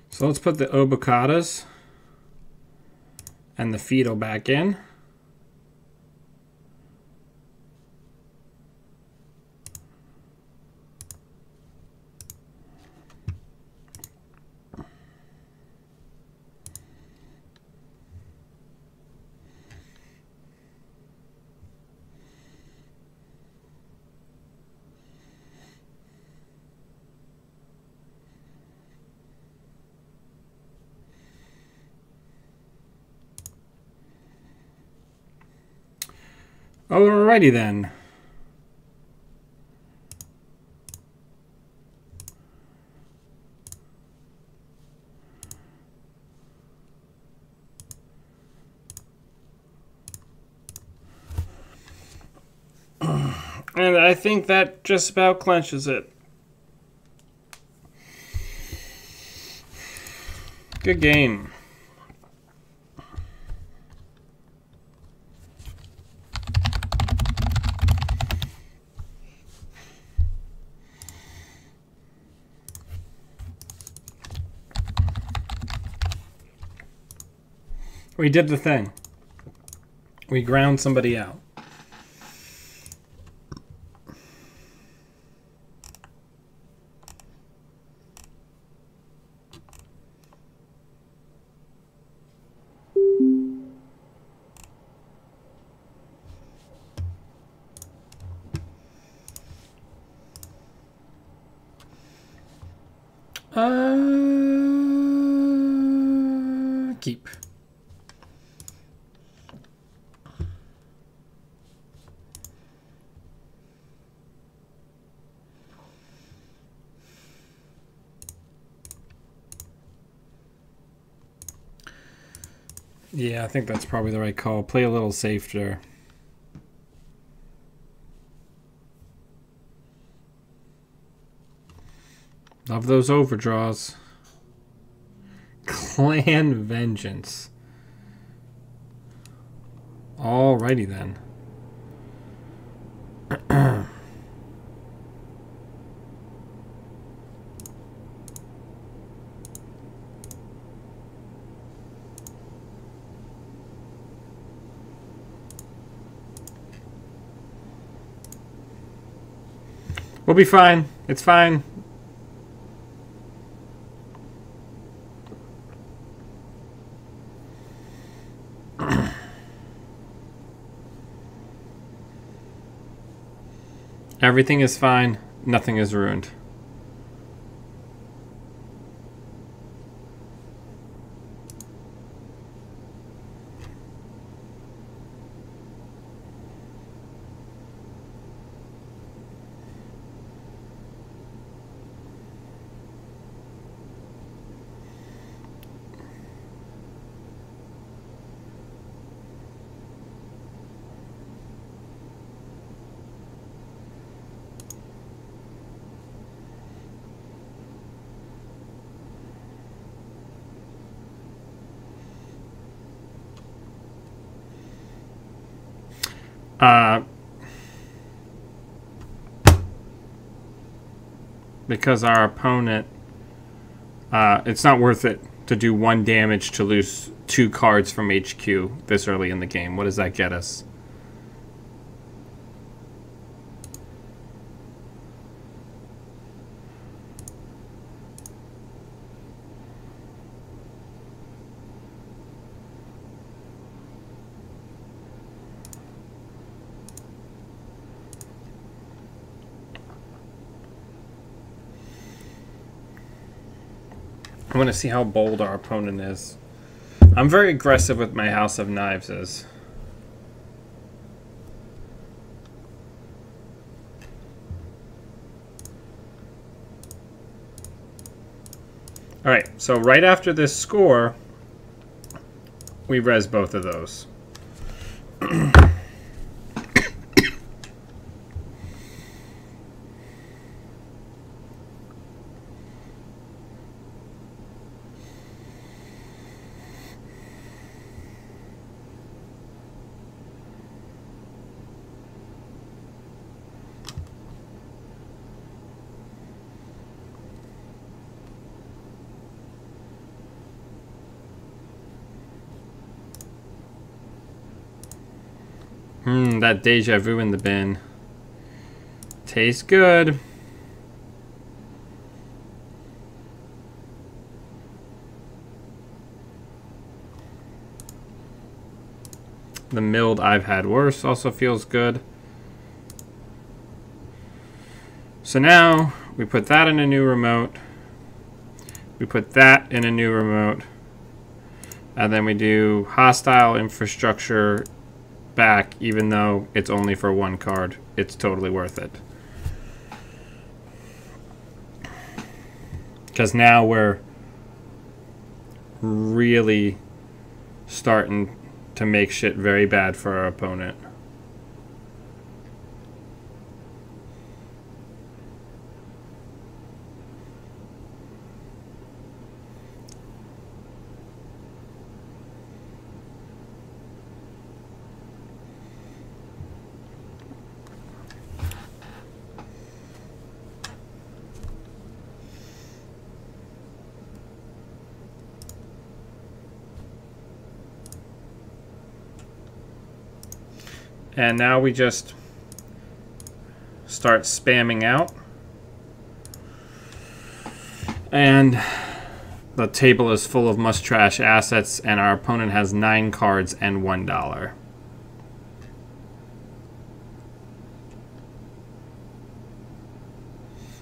So let's put the Obacadas and the Fido back in. Alrighty then. And I think that just about clenches it. Good game. We did the thing. We ground somebody out. Keep. Yeah, I think that's probably the right call. Play a little safe there. Love those overdraws. Clan Vengeance. Alrighty then. We'll be fine. It's fine. Everything is fine. Nothing is ruined. Because our opponent, it's not worth it to do 1 damage to lose 2 cards from HQ this early in the game. What does that get us? I want to see how bold our opponent is. I'm very aggressive with my House of Knives. Alright, so right after this score, we res both of those. That deja vu in the bin. Tastes good. The milled I've had worse also feels good. So now we put that in a new remote. We put that in a new remote. And then we do hostile infrastructure back, even though it's only for 1 card. It's totally worth it. Because now we're really starting to make shit very bad for our opponent. And now we just start spamming out. And the table is full of must-trash assets, and our opponent has 9 cards and $1.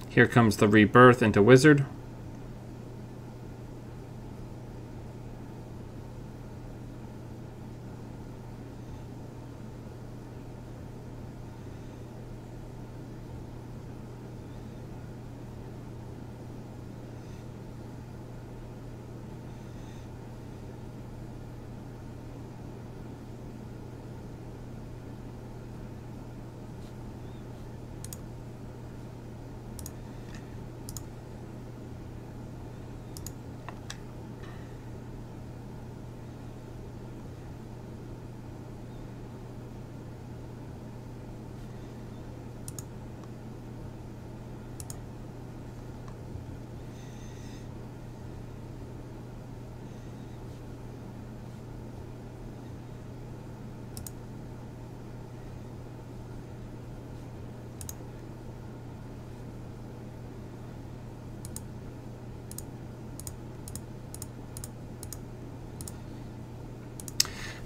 Here comes the rebirth into Wizard.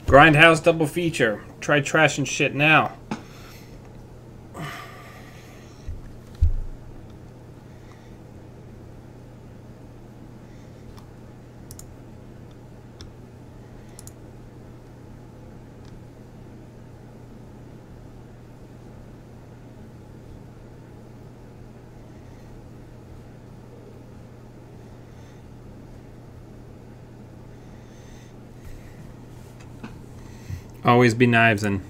Grindhouse double feature. Try trash and shit now. Always be knives in.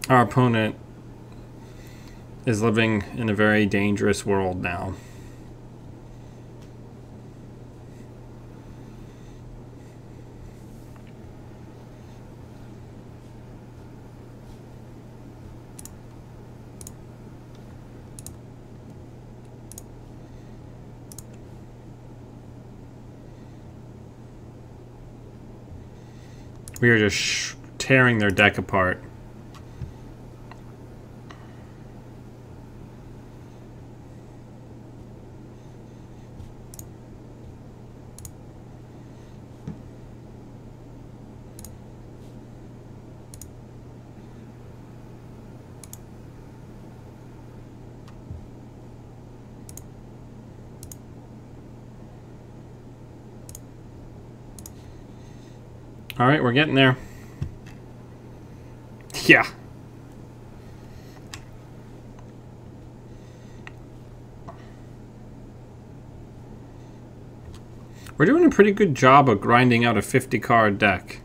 Our opponent is living in a very dangerous world now. We are just tearing their deck apart. All right, we're getting there. Yeah. We're doing a pretty good job of grinding out a 50-card deck.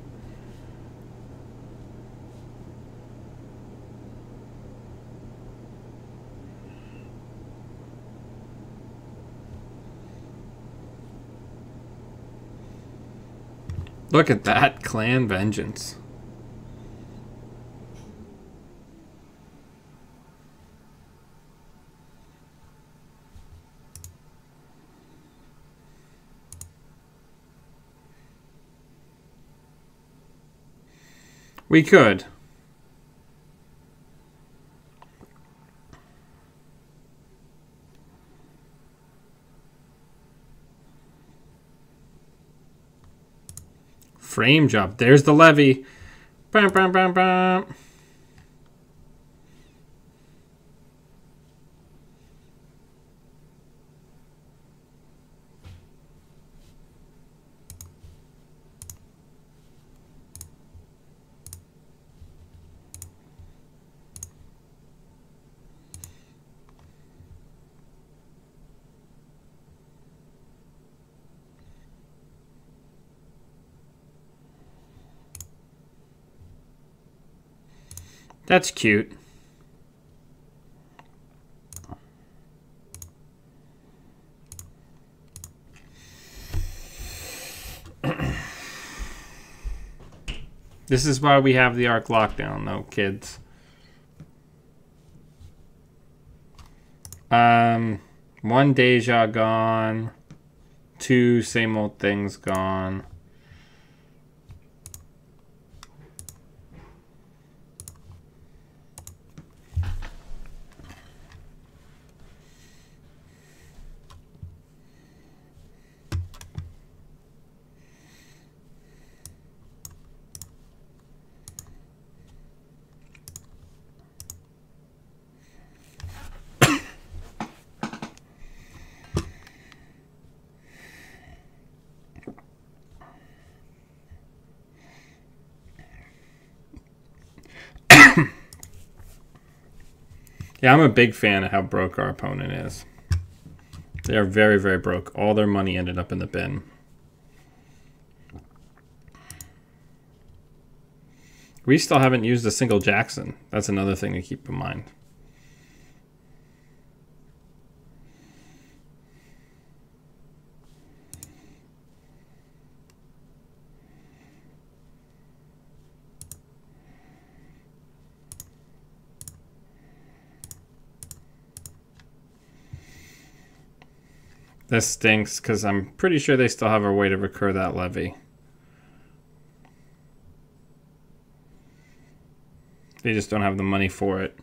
Look at that, Clan Vengeance. We could. Frame job. There's the levy. Bam, bam, bam, bam. That's cute. This is why we have the Arc lockdown, though, kids. One Deja gone. Two same old things gone. Yeah, I'm a big fan of how broke our opponent is. They are very, very broke. All their money ended up in the bin. We still haven't used a single Jackson. That's another thing to keep in mind. This stinks because I'm pretty sure they still have a way to recur that levy. They just don't have the money for it.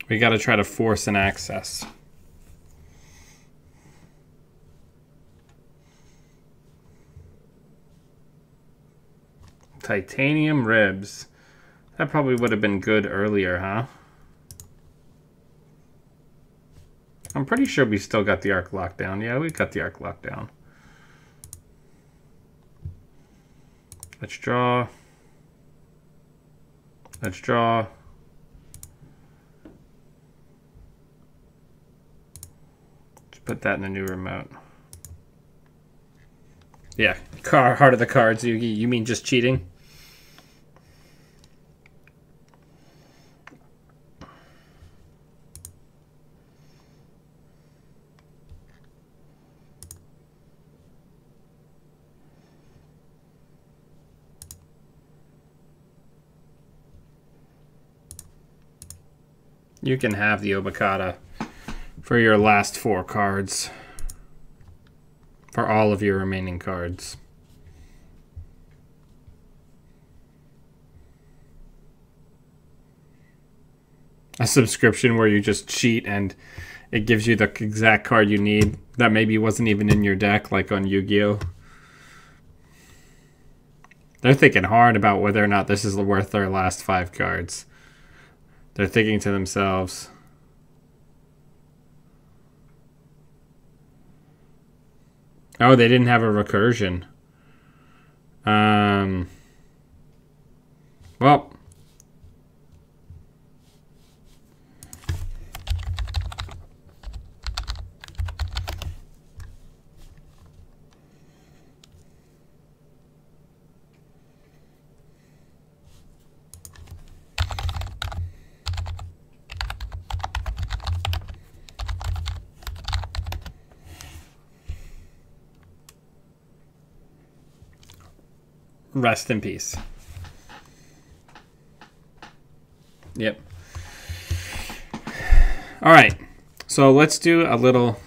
We got to try to force an access. Titanium ribs. That probably would have been good earlier, huh? I'm pretty sure we still got the arc locked down. Yeah, we got the arc locked down. Let's draw. Let's draw. Let's put that in the new remote. Yeah, heart of the cards, Yugi. You mean just cheating? You can have the Obokata for your last 4 cards. For all of your remaining cards. A subscription where you just cheat and it gives you the exact card you need that maybe wasn't even in your deck, like on Yu-Gi-Oh! They're thinking hard about whether or not this is worth their last 5 cards. They're thinking to themselves, oh, they didn't have a recursion. Well. Rest in peace. Yep. All right. So let's do a little...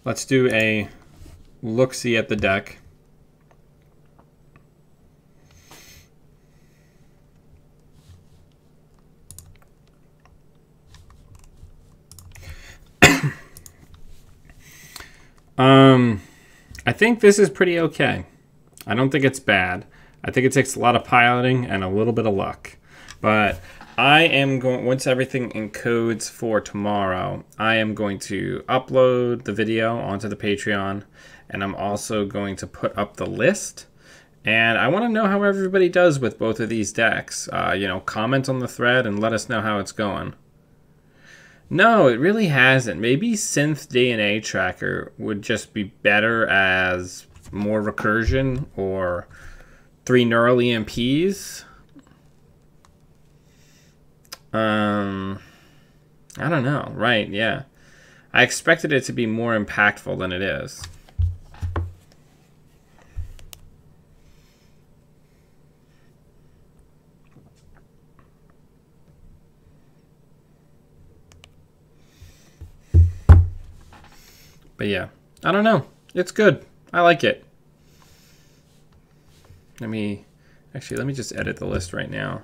Let's do a look-see at the deck. I think this is pretty okay. I don't think it's bad. I think it takes a lot of piloting and a little bit of luck. But I am going, once everything encodes for tomorrow, I am going to upload the video onto the Patreon, and I'm also going to put up the list. And I want to know how everybody does with both of these decks. You know, comment on the thread and let us know how it's going. No, it really hasn't. Maybe Synth DNA Tracker would just be better as more recursion or 3 neural EMPs. I don't know. Right, yeah. I expected it to be more impactful than it is. But yeah, I don't know. It's good. I like it. Let me just edit the list right now.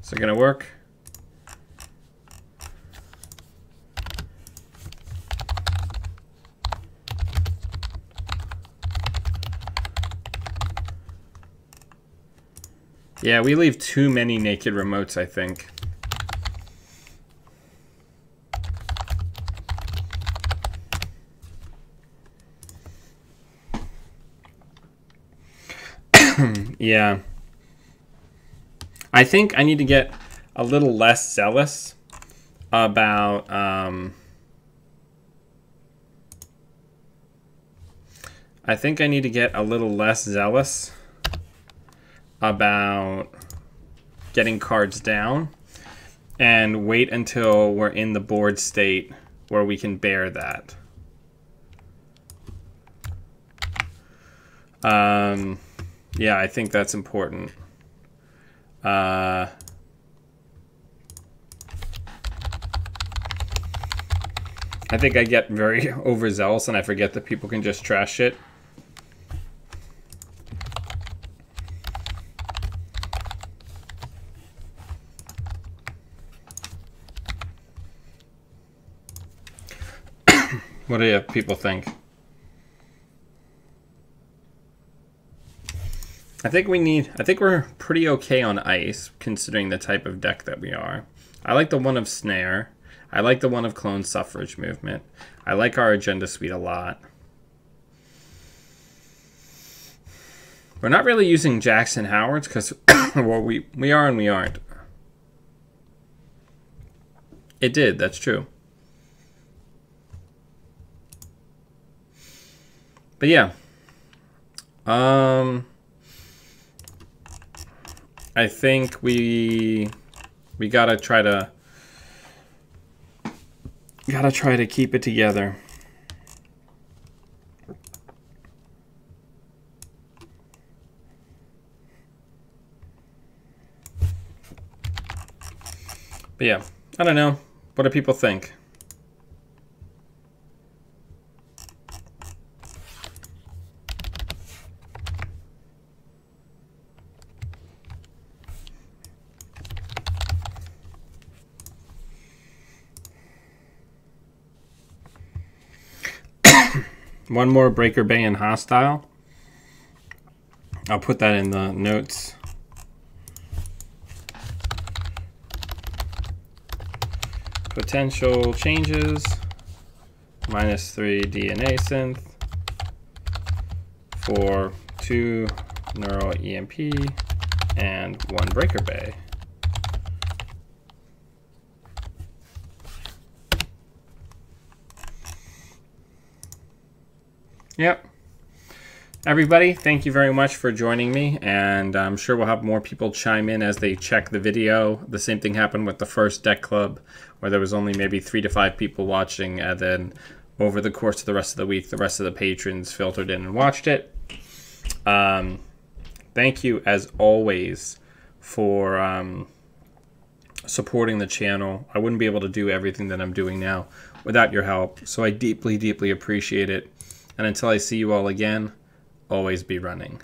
Is it gonna work? Yeah, we leave too many naked remotes, I think. Yeah. I think I need to get a little less zealous about I think I need to get a little less zealous about getting cards down and wait until we're in the board state where we can bear that. Yeah, I think that's important. I think I get very overzealous and I forget that people can just trash it. What do people think? I think we're pretty okay on ice, considering the type of deck that we are. I like the one of Snare. I like the one of Clone Suffrage Movement. I like our Agenda Suite a lot. We're not really using Jackson Howards because, well, we are and we aren't. It did, that's true. But yeah. I think we gotta try to keep it together. But yeah, I don't know. What do people think? One more Breaker Bay and Hostile. I'll put that in the notes. Potential changes. -3 DNA synth. For 2 Neural EMP and 1 Breaker Bay. Yep. Everybody, thank you very much for joining me, and I'm sure we'll have more people chime in as they check the video. The same thing happened with the first Deck Club, where there was only maybe 3 to 5 people watching, and then over the course of the rest of the week, the rest of the patrons filtered in and watched it. Thank you, as always, for supporting the channel. I wouldn't be able to do everything that I'm doing now without your help, so I deeply, deeply appreciate it. And until I see you all again, always be running.